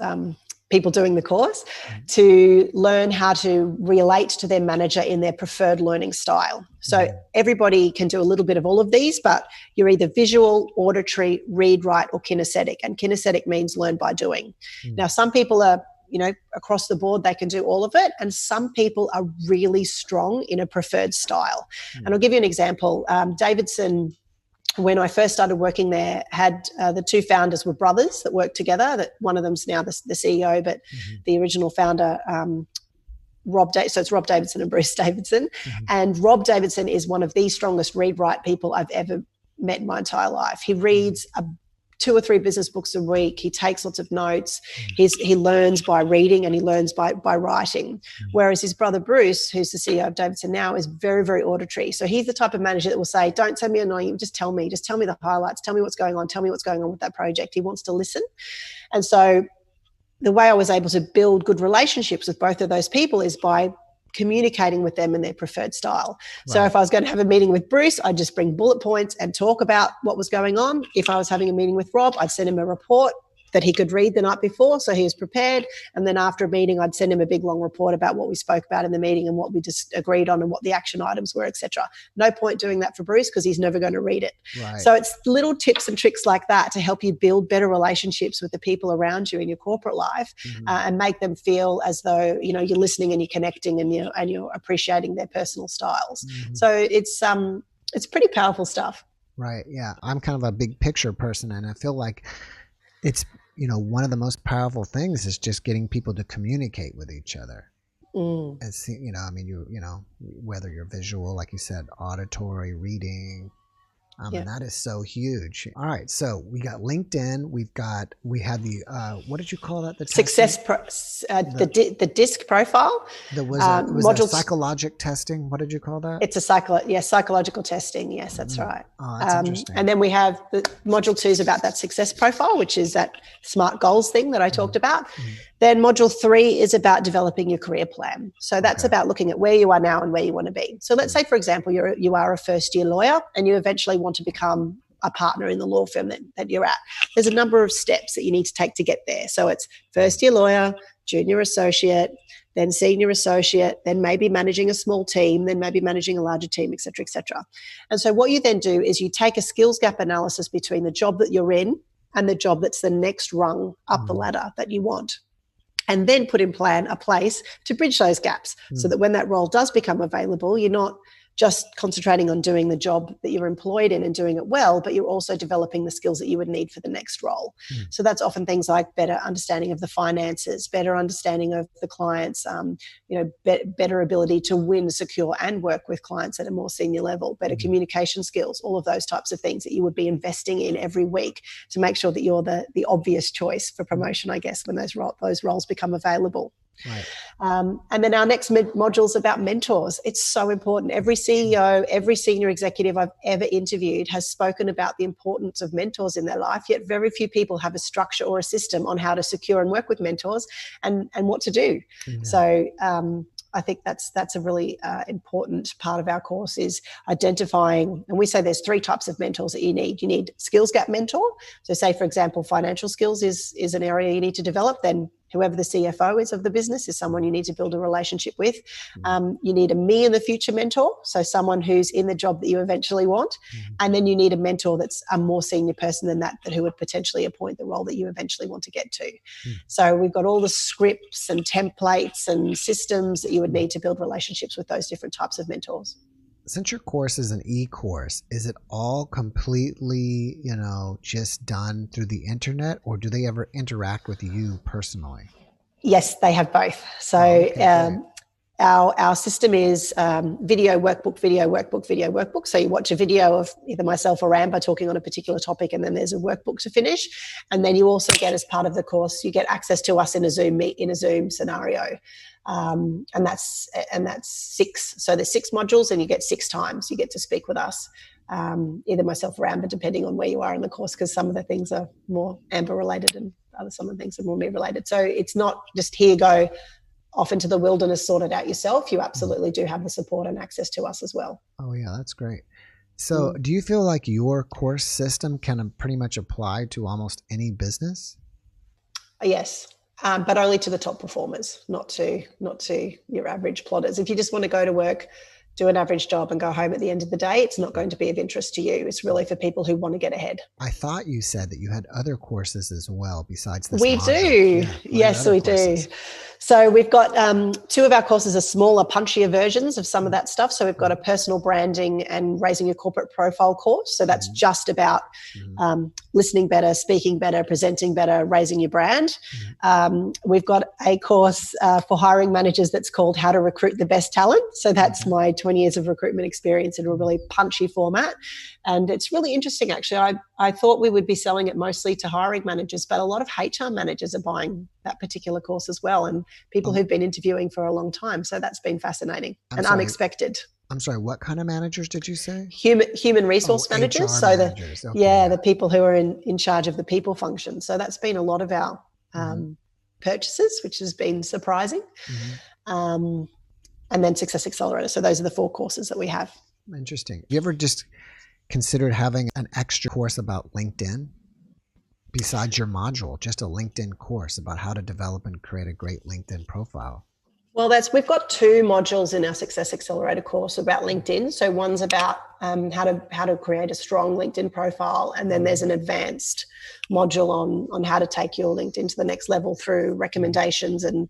[SPEAKER 1] people doing the course, to learn how to relate to their manager in their preferred learning style. So everybody can do a little bit of all of these, but you're either visual, auditory, read, write, or kinesthetic. And kinesthetic means learn by doing. Now, some people are, across the board, they can do all of it. And some people are really strong in a preferred style. And I'll give you an example. Davidson, when I first started working there, had the two founders were brothers that worked together. That one of them's now the CEO, but the original founder, so it's Rob Davidson and Bruce Davidson. And Rob Davidson is one of the strongest read-write people I've ever met in my entire life. He reads 2 or 3 business books a week. He takes lots of notes. He learns by reading and he learns by writing. Whereas his brother Bruce, who's the CEO of Davidson now, is very, very auditory. So he's the type of manager that will say, don't send me annoying, just tell me the highlights, tell me what's going on, tell me what's going on with that project. He wants to listen. And so the way I was able to build good relationships with both of those people is by communicating with them in their preferred style. So if I was going to have a meeting with Bruce, I'd just bring bullet points and talk about what was going on. If I was having a meeting with Rob, I'd send him a report that he could read the night before, so he was prepared. And then after a meeting, I'd send him a big long report about what we spoke about in the meeting and what we just agreed on and what the action items were, etc. No point doing that for Bruce because he's never going to read it. So it's little tips and tricks like that to help you build better relationships with the people around you in your corporate life, and make them feel as though you're listening and you're connecting and you're appreciating their personal styles. So it's pretty powerful stuff.
[SPEAKER 2] Right. Yeah, I'm kind of a big picture person, and I feel like it's one of the most powerful things is just getting people to communicate with each other. It's, whether you're visual, like you said, auditory, reading, and that is so huge. All right, so we got LinkedIn. We had the what did you call that? The the DISC profile. There was that psychologic testing. What did you call that?
[SPEAKER 1] It's a psychological testing. Yes, that's right.
[SPEAKER 2] Oh, that's interesting.
[SPEAKER 1] And then we have the module 2 is about that success profile, which is that SMART goals thing that I talked about. Then module 3 is about developing your career plan. So that's about looking at where you are now and where you want to be. So let's say, for example, you are a first-year lawyer and you eventually want to become a partner in the law firm that you're at. There's a number of steps that you need to take to get there. So it's first-year lawyer, junior associate, then senior associate, then maybe managing a small team, then maybe managing a larger team, et cetera, et cetera. And so what you then do is you take a skills gap analysis between the job that you're in and the job that's the next rung up the ladder that you want, and then put in a place to bridge those gaps so that when that role does become available, you're not just concentrating on doing the job that you're employed in and doing it well, but you're also developing the skills that you would need for the next role. So that's often things like better understanding of the finances, better understanding of the clients, better ability to win, secure, and work with clients at a more senior level, better communication skills, all of those types of things that you would be investing in every week to make sure that you're the obvious choice for promotion, I guess, when those roles become available.
[SPEAKER 2] Right.
[SPEAKER 1] And then our next module is about mentors. It's so important. Every CEO, every senior executive I've ever interviewed has spoken about the importance of mentors in their life, yet very few people have a structure or a system on how to secure and work with mentors and what to do. So I think that's a really important part of our course is identifying, and we say there's 3 types of mentors that you need. You need skills gap mentor. So say, for example, financial skills is an area you need to develop. Then whoever the CFO is of the business is someone you need to build a relationship with. You need a me in the future mentor, so someone who's in the job that you eventually want. And then you need a mentor that's a more senior person than that who would potentially appoint the role that you eventually want to get to. So we've got all the scripts and templates and systems that you would need to build relationships with those different types of mentors.
[SPEAKER 2] Since your course is an e-course, is it all completely, just done through the internet, or do they ever interact with you personally?
[SPEAKER 1] Yes, they have both. So our system is video workbook, video workbook, video workbook. So you watch a video of either myself or Amber talking on a particular topic, and then there's a workbook to finish. And then you also get, as part of the course, you get access to us in a Zoom scenario. And that's 6. So there's 6 modules and you get 6 times you get to speak with us, either myself or Amber, depending on where you are in the course, because some of the things are more Amber related and some of the things that are more me related. So it's not just here, go off into the wilderness, sort it out yourself. You absolutely do have the support and access to us as well.
[SPEAKER 2] Oh yeah, that's great. So do you feel like your course system can pretty much apply to almost any business?
[SPEAKER 1] Yes. But only to the top performers, not to your average plodders. If you just want to go to work, do an average job and go home at the end of the day, it's not going to be of interest to you. It's really for people who want to get ahead.
[SPEAKER 2] I thought you said that you had other courses as well besides this.
[SPEAKER 1] We
[SPEAKER 2] module.
[SPEAKER 1] do.
[SPEAKER 2] Yeah,
[SPEAKER 1] yes, we courses? Do. So we've got 2 of our courses are smaller, punchier versions of some of that stuff. So we've got a personal branding and raising your corporate profile course. So that's just about listening better, speaking better, presenting better, raising your brand. We've got a course for hiring managers that's called How to Recruit the Best Talent. So that's my 20 years of recruitment experience in a really punchy format. And it's really interesting, actually. I thought we would be selling it mostly to hiring managers, but a lot of HR managers are buying that particular course as well, and people who've been interviewing for a long time. So that's been fascinating and unexpected.
[SPEAKER 2] I'm sorry, what kind of managers did you say?
[SPEAKER 1] Human resource managers.
[SPEAKER 2] HR
[SPEAKER 1] so
[SPEAKER 2] managers.
[SPEAKER 1] the people who are in charge of the people function. So that's been a lot of our purchases, which has been surprising. And then Success Accelerator. So those are the 4 courses that we have.
[SPEAKER 2] Interesting. You ever just considered having an extra course about LinkedIn besides your module, just a LinkedIn course about how to develop and create a great LinkedIn profile?
[SPEAKER 1] Well, we've got 2 modules in our Success Accelerator course about LinkedIn. So one's about how to create a strong LinkedIn profile, and then there's an advanced module on how to take your LinkedIn to the next level through recommendations and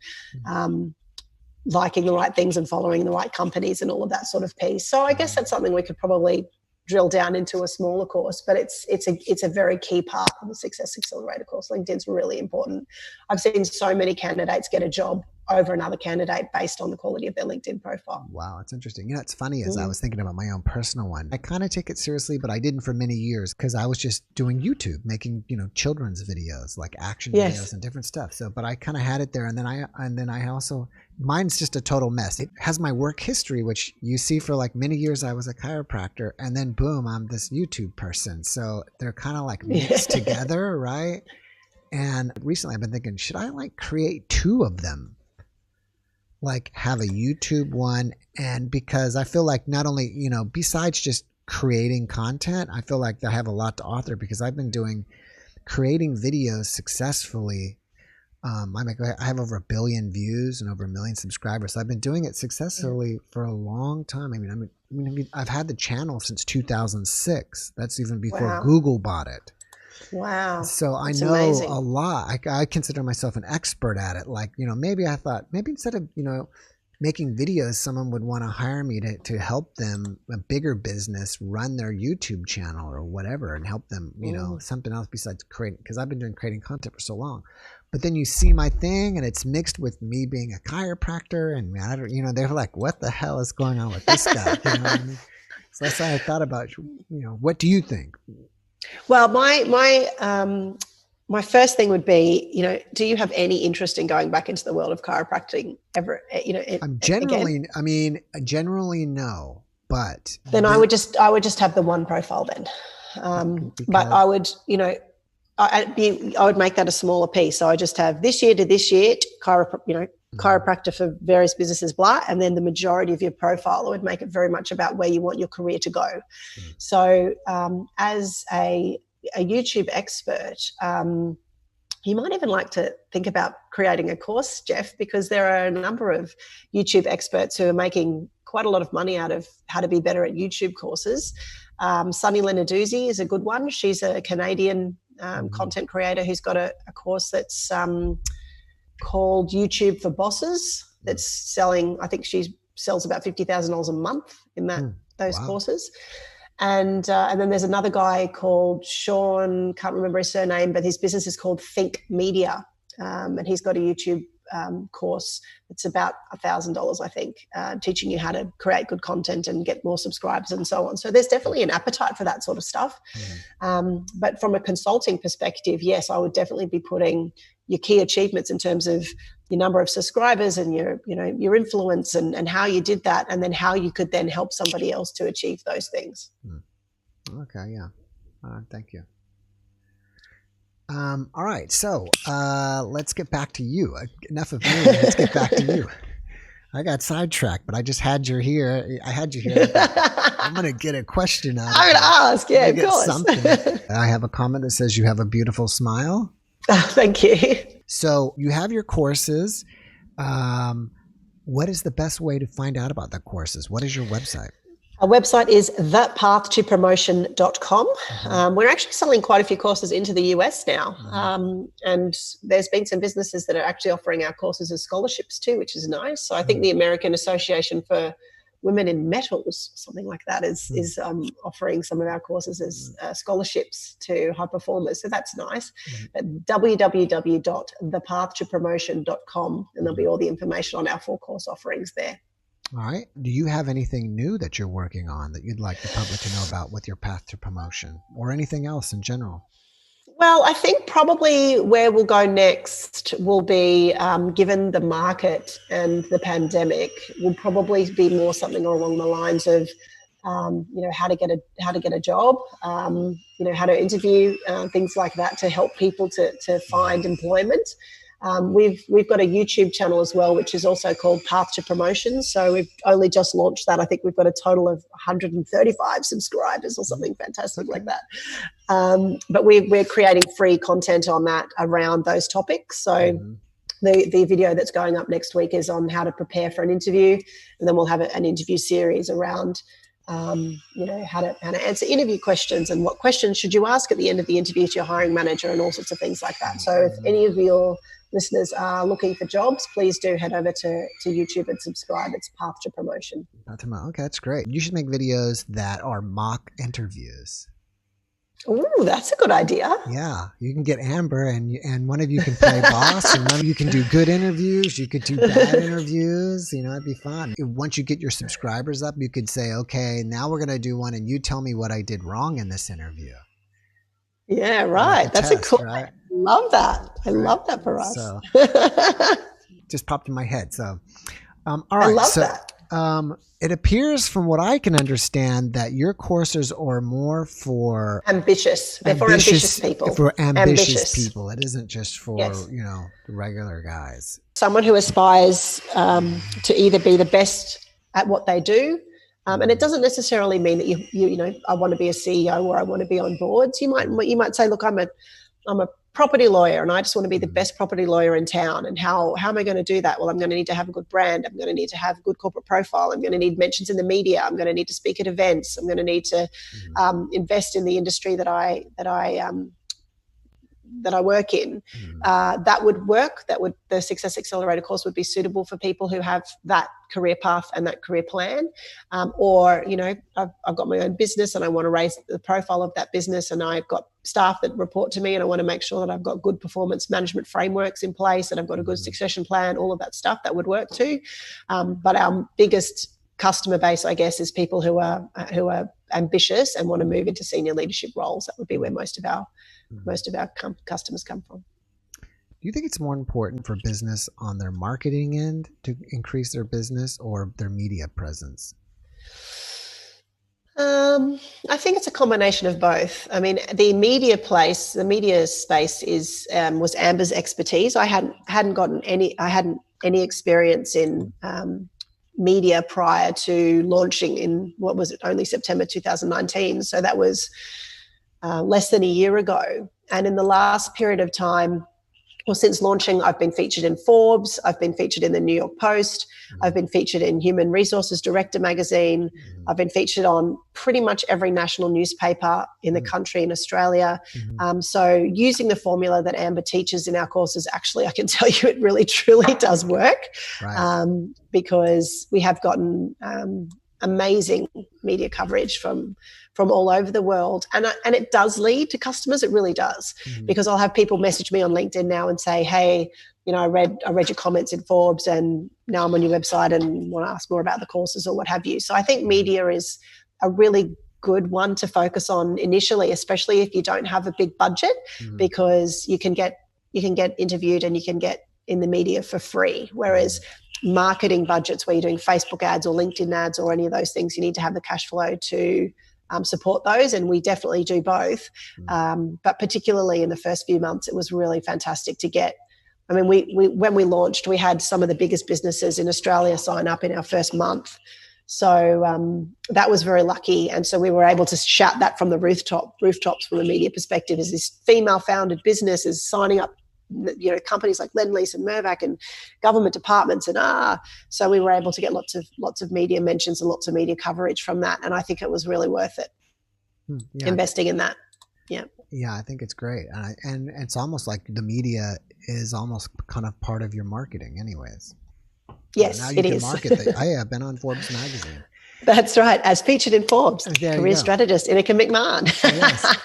[SPEAKER 1] liking the right things and following the right companies and all of that sort of piece. So I guess that's something we could probably drill down into a smaller course, but it's a very key part of the Success Accelerator course. LinkedIn's really important. I've seen so many candidates get a job over another candidate based on the quality of their LinkedIn profile.
[SPEAKER 2] Wow, it's interesting. You know, it's funny as I was thinking about my own personal one. I kind of take it seriously, but I didn't for many years because I was just doing YouTube, making, children's videos, like action videos and different stuff. So, but I kind of had it there, and then I also, mine's just a total mess. It has my work history, which you see for like many years I was a chiropractor, and then boom, I'm this YouTube person. So they're kind of like mixed together, right? And recently I've been thinking, should I like create 2 of them? Like have a YouTube one, and because I feel like not only, besides just creating content, I feel like I have a lot to author because I've been creating videos successfully. I have over 1 billion views and over 1 million subscribers. So I've been doing it successfully for a long time. I mean, I've had the channel since 2006. That's even before Google bought it.
[SPEAKER 1] Wow.
[SPEAKER 2] So I know amazing. A lot. I consider myself an expert at it. Like, maybe I thought instead of, making videos, someone would want to hire me to help them, a bigger business, run their YouTube channel or whatever, and help them, something else besides creating, because I've been doing creating content for so long. But then you see my thing and it's mixed with me being a chiropractor, and I don't, they're like, what the hell is going on with this guy? You know what I mean? So that's why I thought about, what do you think?
[SPEAKER 1] Well, my first thing would be, do you have any interest in going back into the world of chiropractic ever?
[SPEAKER 2] Generally no, but
[SPEAKER 1] then I would just have the one profile then. But I would, I would make that a smaller piece. So I just have this year to this year, chiropractor for various businesses, blah, and then the majority of your profile, I would make it very much about where you want your career to go. So as a YouTube expert, you might even like to think about creating a course, Jeff, because there are a number of YouTube experts who are making quite a lot of money out of how to be better at YouTube courses. Sunny Lenarduzzi is a good one. She's a Canadian content creator who's got a course that's called YouTube for Bosses that's selling, I think she sells about $50,000 a month in those courses. And then there's another guy called Sean, can't remember his surname, but his business is called Think Media. And he's got a YouTube course that's about $1,000, I think, teaching you how to create good content and get more subscribers and so on. So there's definitely an appetite for that sort of stuff. But from a consulting perspective, yes, I would definitely be putting your key achievements in terms of your number of subscribers and your influence and how you did that, and then how you could then help somebody else to achieve those things.
[SPEAKER 2] Okay, yeah. Thank you. All right. So let's get back to you. Enough of me. Let's get back to you. I got sidetracked, but I just had you here. I had you here. I'm going to get a question out of
[SPEAKER 1] I'm going to ask. Yeah, of course.
[SPEAKER 2] Something. I have a comment that says you have a beautiful smile.
[SPEAKER 1] Thank you.
[SPEAKER 2] So you have your courses. What is the best way to find out about the courses? What is your website?
[SPEAKER 1] Our website is thatpathtopromotion.com. We're actually selling quite a few courses into the US now. And there's been some businesses that are actually offering our courses as scholarships too, which is nice. So I think the American Association for Women in Metals, something like that, is offering some of our courses as scholarships to high performers. So that's nice. At www.thepathtopromotion.com, and there'll be all the information on our full course offerings there.
[SPEAKER 2] All right. Do you have anything new that you're working on that you'd like the public to know about with your path to promotion, or anything else in general?
[SPEAKER 1] Well, I think probably where we'll go next will be, given the market and the pandemic, will probably be more something along the lines of, how to get a job, how to interview, things like that to help people to find employment. We've got a YouTube channel as well, which is also called Path to Promotion. So we've only just launched that. I think we've got a total of 135 subscribers or something fantastic like that. But we're creating free content on that around those topics. So the video that's going up next week is on how to prepare for an interview, and then we'll have an interview series around how to answer interview questions and what questions should you ask at the end of the interview to your hiring manager and all sorts of things like that. So if any of your listeners are looking for jobs, please do head over to YouTube and subscribe. It's Path to Promotion.
[SPEAKER 2] Okay, that's great. You should make videos that are mock interviews.
[SPEAKER 1] Ooh, that's a good idea.
[SPEAKER 2] Yeah, you can get Amber, and one of you can play boss, and one of you can do good interviews. You could do bad interviews. It'd be fun. Once you get your subscribers up, you could say, okay, now we're going to do one, and you tell me what I did wrong in this interview.
[SPEAKER 1] Yeah, right. That's a cool. Right? I love that. I love that for us.
[SPEAKER 2] So, just popped in my head. So, all right.
[SPEAKER 1] I love that.
[SPEAKER 2] It appears from what I can understand that your courses are more for
[SPEAKER 1] ambitious. They're for ambitious people.
[SPEAKER 2] For ambitious people. It isn't just for, the regular guys.
[SPEAKER 1] Someone who aspires to either be the best at what they do. And it doesn't necessarily mean that I want to be a CEO or I want to be on boards. You might say, look, I'm a property lawyer and I just want to be the best property lawyer in town. And how am I going to do that? Well, I'm going to need to have a good brand. I'm going to need to have a good corporate profile. I'm going to need mentions in the media. I'm going to need to speak at events. I'm going to need to invest in the industry that I work in. That would work. The Success Accelerator course would be suitable for people who have that career path and that career plan. Or, I've got my own business and I want to raise the profile of that business, and I've got staff that report to me, and I want to make sure that I've got good performance management frameworks in place, and I've got a good succession plan, all of that stuff that would work too. But our biggest customer base, I guess, is people who are ambitious and want to move into senior leadership roles. That would be where most of our customers come from.
[SPEAKER 2] Do you think it's more important for business on their marketing end to increase their business or their media presence?
[SPEAKER 1] I think it's a combination of both. I mean, the media space was Amber's expertise. I hadn't any experience in media prior to launching in only September 2019. So that was less than a year ago. And in the last period of time, since launching, I've been featured in Forbes, I've been featured in the New York Post, I've been featured in Human Resources Director magazine, I've been featured on pretty much every national newspaper in the country in Australia. So using the formula that Amber teaches in our courses, actually, I can tell you it really, truly does work. Right. Because we have gotten amazing media coverage from all over the world. And it does lead to customers. It really does. Because I'll have people message me on LinkedIn now and say, hey, I read your comments in Forbes and now I'm on your website and want to ask more about the courses or what have you. So I think media is a really good one to focus on initially, especially if you don't have a big budget, because you can get interviewed and you can get in the media for free. Whereas marketing budgets where you're doing Facebook ads or LinkedIn ads or any of those things, you need to have the cash flow to support those, and we definitely do both. But particularly in the first few months, it was really fantastic to get. I mean, we when we launched, we had some of the biggest businesses in Australia sign up in our first month. So that was very lucky. And so we were able to shout that from the rooftops from a media perspective, as this female-founded business is signing up, you know, companies like Lendlease and Mirvac and government departments so we were able to get lots of media mentions and lots of media coverage from that, and I think it was really worth it investing in that.
[SPEAKER 2] Yeah, I think it's great, and it's almost like the media is almost kind of part of your marketing anyways.
[SPEAKER 1] Yes,
[SPEAKER 2] now you can market that. Hey, I've been on Forbes magazine.
[SPEAKER 1] That's right, as featured in Forbes.
[SPEAKER 2] Career
[SPEAKER 1] strategist Ineke McMahon.
[SPEAKER 2] Yes.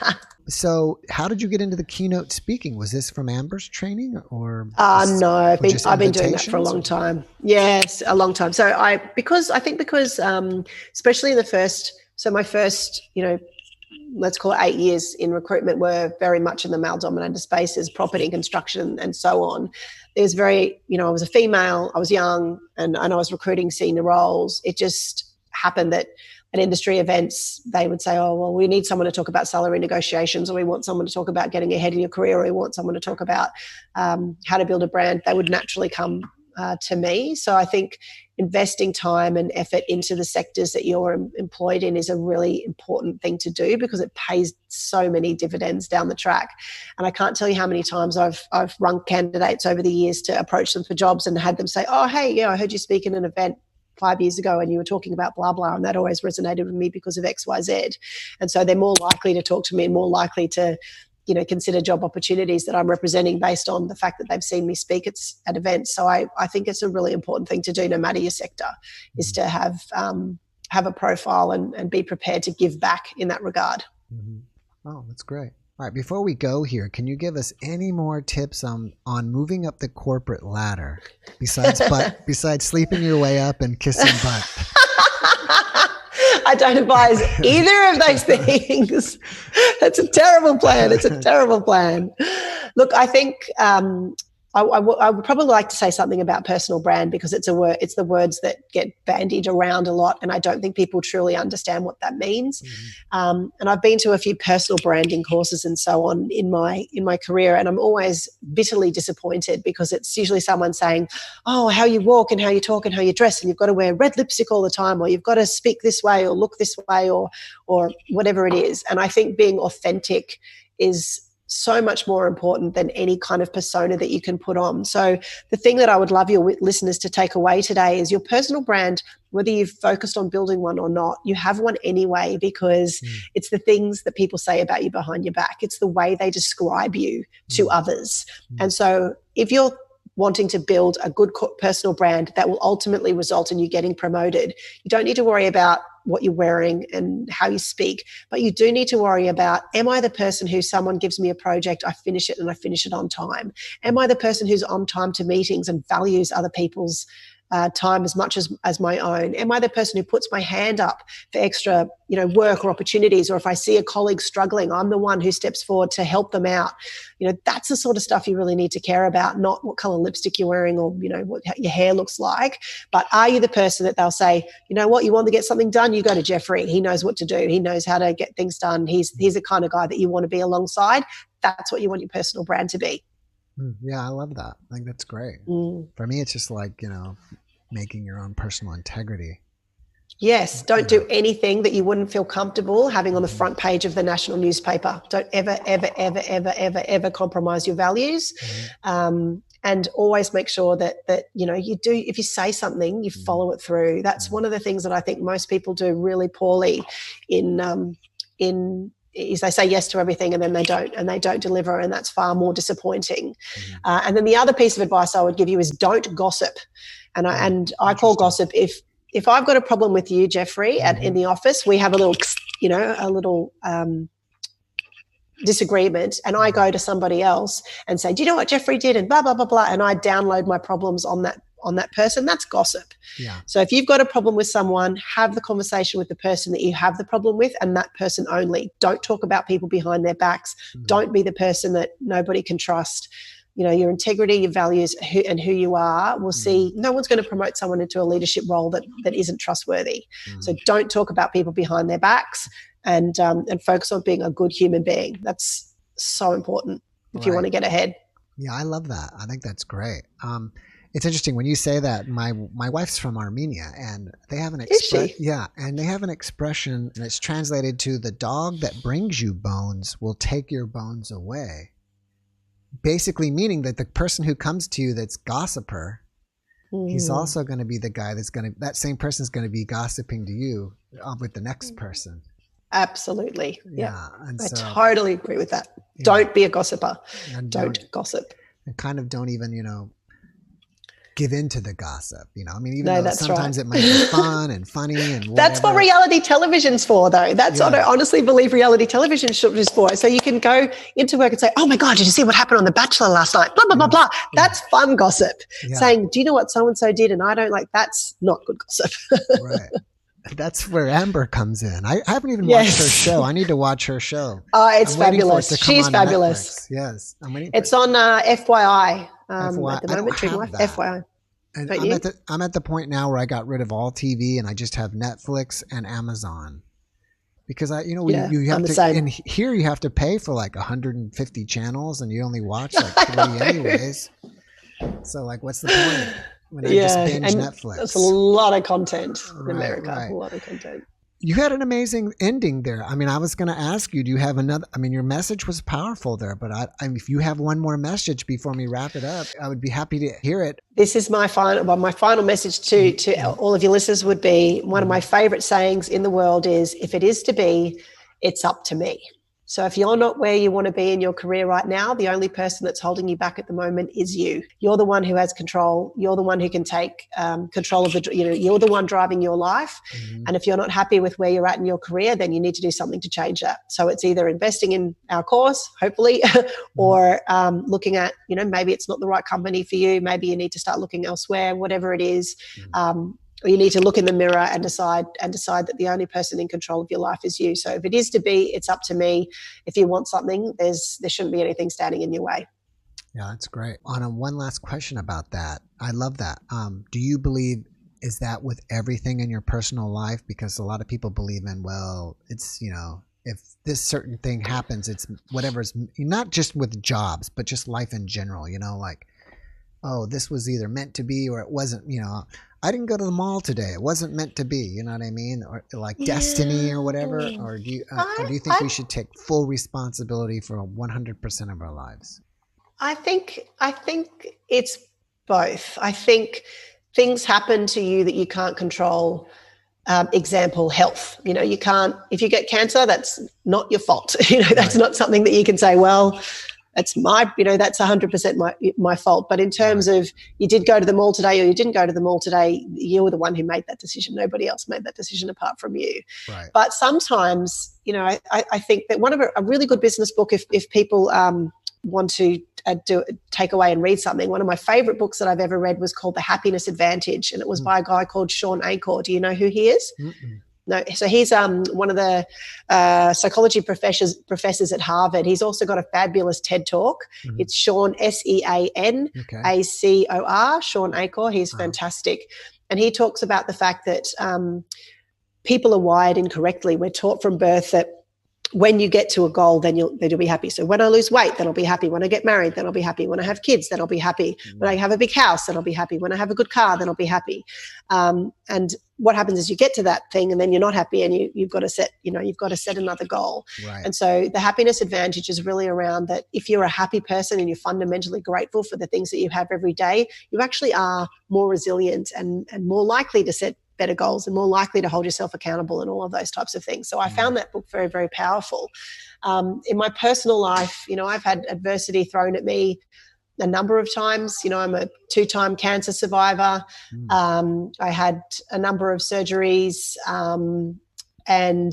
[SPEAKER 2] So how did you get into the keynote speaking? Was this from Amber's training or?
[SPEAKER 1] No, I've been doing that for a long time. Yes, a long time. So because especially in my first, you know, let's call it 8 years in recruitment were very much in the male dominated spaces, property and construction and so on. There's very, you know, I was a female, I was young, and I was recruiting senior roles. It just happened that at industry events, they would say, oh, well, we need someone to talk about salary negotiations, or we want someone to talk about getting ahead in your career, or we want someone to talk about how to build a brand. They would naturally come to me. So I think investing time and effort into the sectors that you're employed in is a really important thing to do, because it pays so many dividends down the track. And I can't tell you how many times I've rung candidates over the years to approach them for jobs and had them say, oh, hey, yeah, I heard you speak in an event 5 years ago and you were talking about blah, blah, and that always resonated with me because of X, Y, Z. And so they're more likely to talk to me and more likely to, you know, consider job opportunities that I'm representing based on the fact that they've seen me speak at events. So I think it's a really important thing to do, no matter your sector, is to have a profile and be prepared to give back in that regard.
[SPEAKER 2] Mm-hmm. Oh, that's great. All right, before we go here, can you give us any more tips on moving up the corporate ladder besides sleeping your way up and kissing butt?
[SPEAKER 1] I don't advise either of those things. That's a terrible plan. It's a terrible plan. Look, I think I would probably like to say something about personal brand, because it's the words that get bandied around a lot, and I don't think people truly understand what that means. Mm-hmm. And I've been to a few personal branding courses and so on in my career, and I'm always bitterly disappointed, because it's usually someone saying, oh, how you walk and how you talk and how you dress, and you've got to wear red lipstick all the time, or you've got to speak this way or look this way, or whatever it is. And I think being authentic is so much more important than any kind of persona that you can put on. So the thing that I would love your listeners to take away today is your personal brand, whether you've focused on building one or not, you have one anyway, because it's the things that people say about you behind your back. It's the way they describe you to others. And so if you're wanting to build a good personal brand that will ultimately result in you getting promoted, you don't need to worry about what you're wearing and how you speak, but you do need to worry about, am I the person who someone gives me a project, I finish it and I finish it on time? Am I the person who's on time to meetings and values other people's time as much as my own? Am I the person who puts my hand up for extra, you know, work or opportunities? Or if I see a colleague struggling, I'm the one who steps forward to help them out. You know, that's the sort of stuff you really need to care about, not what color lipstick you're wearing or, you know, what your hair looks like. But are you the person that they'll say, you know what, you want to get something done, you go to Jeffrey. He knows what to do. He knows how to get things done. He's the kind of guy that you want to be alongside. That's what you want your personal brand to be.
[SPEAKER 2] Yeah, I love that. I think that's great. For me, it's just like, you know, making your own personal integrity.
[SPEAKER 1] Yes, don't do anything that you wouldn't feel comfortable having on the front page of the national newspaper. Don't ever, ever, ever, ever, ever, ever compromise your values. And always make sure that you know, you do, if you say something, you follow it through. That's one of the things that I think most people do really poorly is they say yes to everything and then they don't deliver, and that's far more disappointing. And then the other piece of advice I would give you is don't gossip. And I call gossip, if I've got a problem with you, Jeffrey, in the office, we have a little disagreement, and I go to somebody else and say, do you know what Jeffrey did, and blah, blah, blah, blah, and I download my problems on that person. That's gossip. Yeah. So if you've got a problem with someone, have the conversation with the person that you have the problem with, and that person only. Don't talk about people behind their backs. Don't be the person that nobody can trust. You know, your integrity, your values, and who you are will see. No one's going to promote someone into a leadership role that isn't trustworthy. So don't talk about people behind their backs. and focus on being a good human being. That's so important if you want to get ahead.
[SPEAKER 2] Yeah, I love that. I think that's great. It's interesting when you say that. My wife's from Armenia, and they have an expression. Yeah, and they have an expression, and it's translated to "the dog that brings you bones will take your bones away." Basically, meaning that the person who comes to you that's gossiper, he's also going to be the guy that same person's going to be gossiping to you with the next person.
[SPEAKER 1] Absolutely. Yeah.
[SPEAKER 2] And
[SPEAKER 1] I totally agree with that. Yeah. Don't be a gossiper. Don't gossip.
[SPEAKER 2] And kind of don't even, give in to the gossip, I mean, even though sometimes it might be fun and funny and whatever.
[SPEAKER 1] That's what reality television's for, though. That's what I honestly believe reality television is for. So you can go into work and say, oh my God, did you see what happened on The Bachelor last night? Blah, blah, blah, blah. That's fun gossip. Saying, do you know what so-and-so did and I don't like, that's not good gossip.
[SPEAKER 2] Right. That's where Amber comes in. I haven't even watched her show. I need to watch her show.
[SPEAKER 1] Oh, it's fabulous. She's fabulous.
[SPEAKER 2] Netflix. Yes.
[SPEAKER 1] It's on FYI. At the moment, FYI.
[SPEAKER 2] And I'm at the point now where I got rid of all TV and I just have Netflix and Amazon. Because you have to, and here you have to pay for like 150 channels and you only watch like 3 anyways. So like, what's the point? When I just binge Netflix.
[SPEAKER 1] That's a lot of content in America. Right. A lot of content.
[SPEAKER 2] You had an amazing ending there. I mean, I was going to ask you, do you have another? I mean, your message was powerful there, but if you have one more message before we wrap it up, I would be happy to hear it.
[SPEAKER 1] This is my final message to all of your listeners would be, one of my favorite sayings in the world is, if it is to be, it's up to me. So if you're not where you want to be in your career right now, the only person that's holding you back at the moment is you. You're the one who has control. You're the one who can take control of you're the one driving your life. And if you're not happy with where you're at in your career, then you need to do something to change that. So it's either investing in our course, hopefully, or looking at, maybe it's not the right company for you. Maybe you need to start looking elsewhere, whatever it is. Or you need to look in the mirror and decide that the only person in control of your life is you. So if it is to be, it's up to me. If you want something, there shouldn't be anything standing in your way.
[SPEAKER 2] Yeah, that's great. On one last question about that. I love that. Do you believe, is that with everything in your personal life? Because a lot of people believe in, well, it's, if this certain thing happens, it's whatever's, not just with jobs, but just life in general, like, oh, this was either meant to be or it wasn't, I didn't go to the mall today. It wasn't meant to be. You know what I mean? Or like destiny or whatever. Or do you think we should take full responsibility for 100% of our lives?
[SPEAKER 1] I think it's both. I think things happen to you that you can't control. Example, health. You can't, if you get cancer, that's not your fault. That's not something that you can say, well, that's that's 100% my fault. But in terms of you did go to the mall today or you didn't go to the mall today, you were the one who made that decision. Nobody else made that decision apart from you.
[SPEAKER 2] Right.
[SPEAKER 1] But sometimes, I think that one of a really good business book, if people want to take away and read something, one of my favorite books that I've ever read was called The Happiness Advantage, and it was by a guy called Sean Achor. Do you know who he is?
[SPEAKER 2] Mm-mm.
[SPEAKER 1] No, so he's one of the psychology professors at Harvard. He's also got a fabulous TED Talk. It's Sean, Sean Acor, Sean Achor. He's fantastic. And he talks about the fact that people are wired incorrectly. We're taught from birth that when you get to a goal, then you'll be happy. So when I lose weight, then I'll be happy. When I get married, then I'll be happy. When I have kids, then I'll be happy. When I have a big house, then I'll be happy. When I have a good car, then I'll be happy. And what happens is you get to that thing and then you're not happy, and you've got to set another goal.
[SPEAKER 2] Right.
[SPEAKER 1] And so the happiness advantage is really around that. If you're a happy person and you're fundamentally grateful for the things that you have every day, you actually are more resilient and more likely to set better goals and more likely to hold yourself accountable and all of those types of things. So I found that book very, very powerful. In my personal life, I've had adversity thrown at me a number of times. I'm a 2-time cancer survivor. I had a number of surgeries and,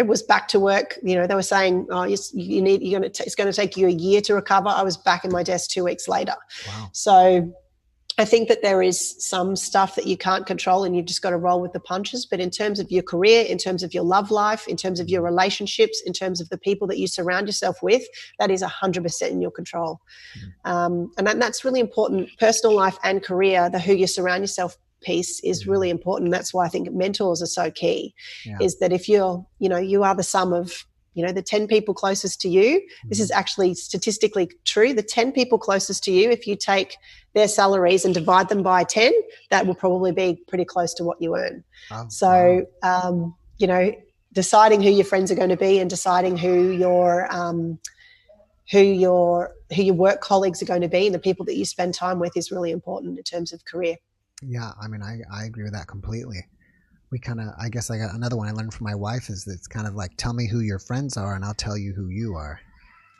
[SPEAKER 1] was back to work. They were saying, oh, it's going to take you a year to recover. I was back in my desk 2 weeks later.
[SPEAKER 2] Wow.
[SPEAKER 1] So I think that there is some stuff that you can't control and you've just got to roll with the punches. But in terms of your career, in terms of your love life, in terms of your relationships, in terms of the people that you surround yourself with, that is 100% in your control. And that's really important, personal life and career, who you surround yourself piece is really important. That's why I think mentors are so key,
[SPEAKER 2] Yeah.
[SPEAKER 1] is that if you're, you are the sum of, the 10 people closest to you. This is actually statistically true. The 10 people closest to you, if you take their salaries and divide them by 10, that will probably be pretty close to what you earn. So, deciding who your friends are going to be and deciding who your work colleagues are going to be and the people that you spend time with is really important in terms of career.
[SPEAKER 2] Yeah, I mean, I agree with that completely. I guess I got another one I learned from my wife is it's kind of like, tell me who your friends are and I'll tell you who you are.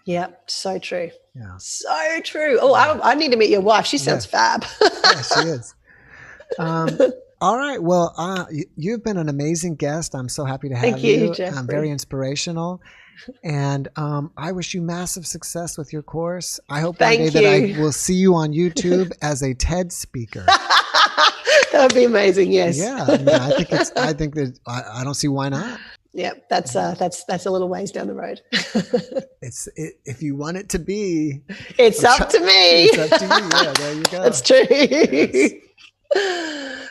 [SPEAKER 1] Yeah, so true.
[SPEAKER 2] Yeah.
[SPEAKER 1] So true. Oh, I need to meet your wife. She sounds fab.
[SPEAKER 2] Yeah, she is. All right. Well, you've been an amazing guest. I'm so happy to have
[SPEAKER 1] Thank you, Jeffrey.
[SPEAKER 2] I'm very inspirational. And I wish you massive success with your course. I hope one day that I will see you on YouTube as a TED speaker.
[SPEAKER 1] That would be amazing. Yes.
[SPEAKER 2] Yeah. I think that I don't see why not.
[SPEAKER 1] Yeah. That's a little ways down the road.
[SPEAKER 2] If you want it to be,
[SPEAKER 1] it's up to me.
[SPEAKER 2] It's up to you. Yeah. There you go.
[SPEAKER 1] That's true.
[SPEAKER 2] Yes.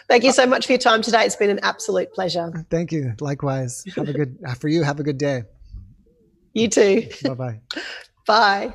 [SPEAKER 1] Thank you so much for your time today. It's been an absolute pleasure.
[SPEAKER 2] Thank you. Likewise. Have a good day.
[SPEAKER 1] You too.
[SPEAKER 2] Bye-bye.
[SPEAKER 1] Bye.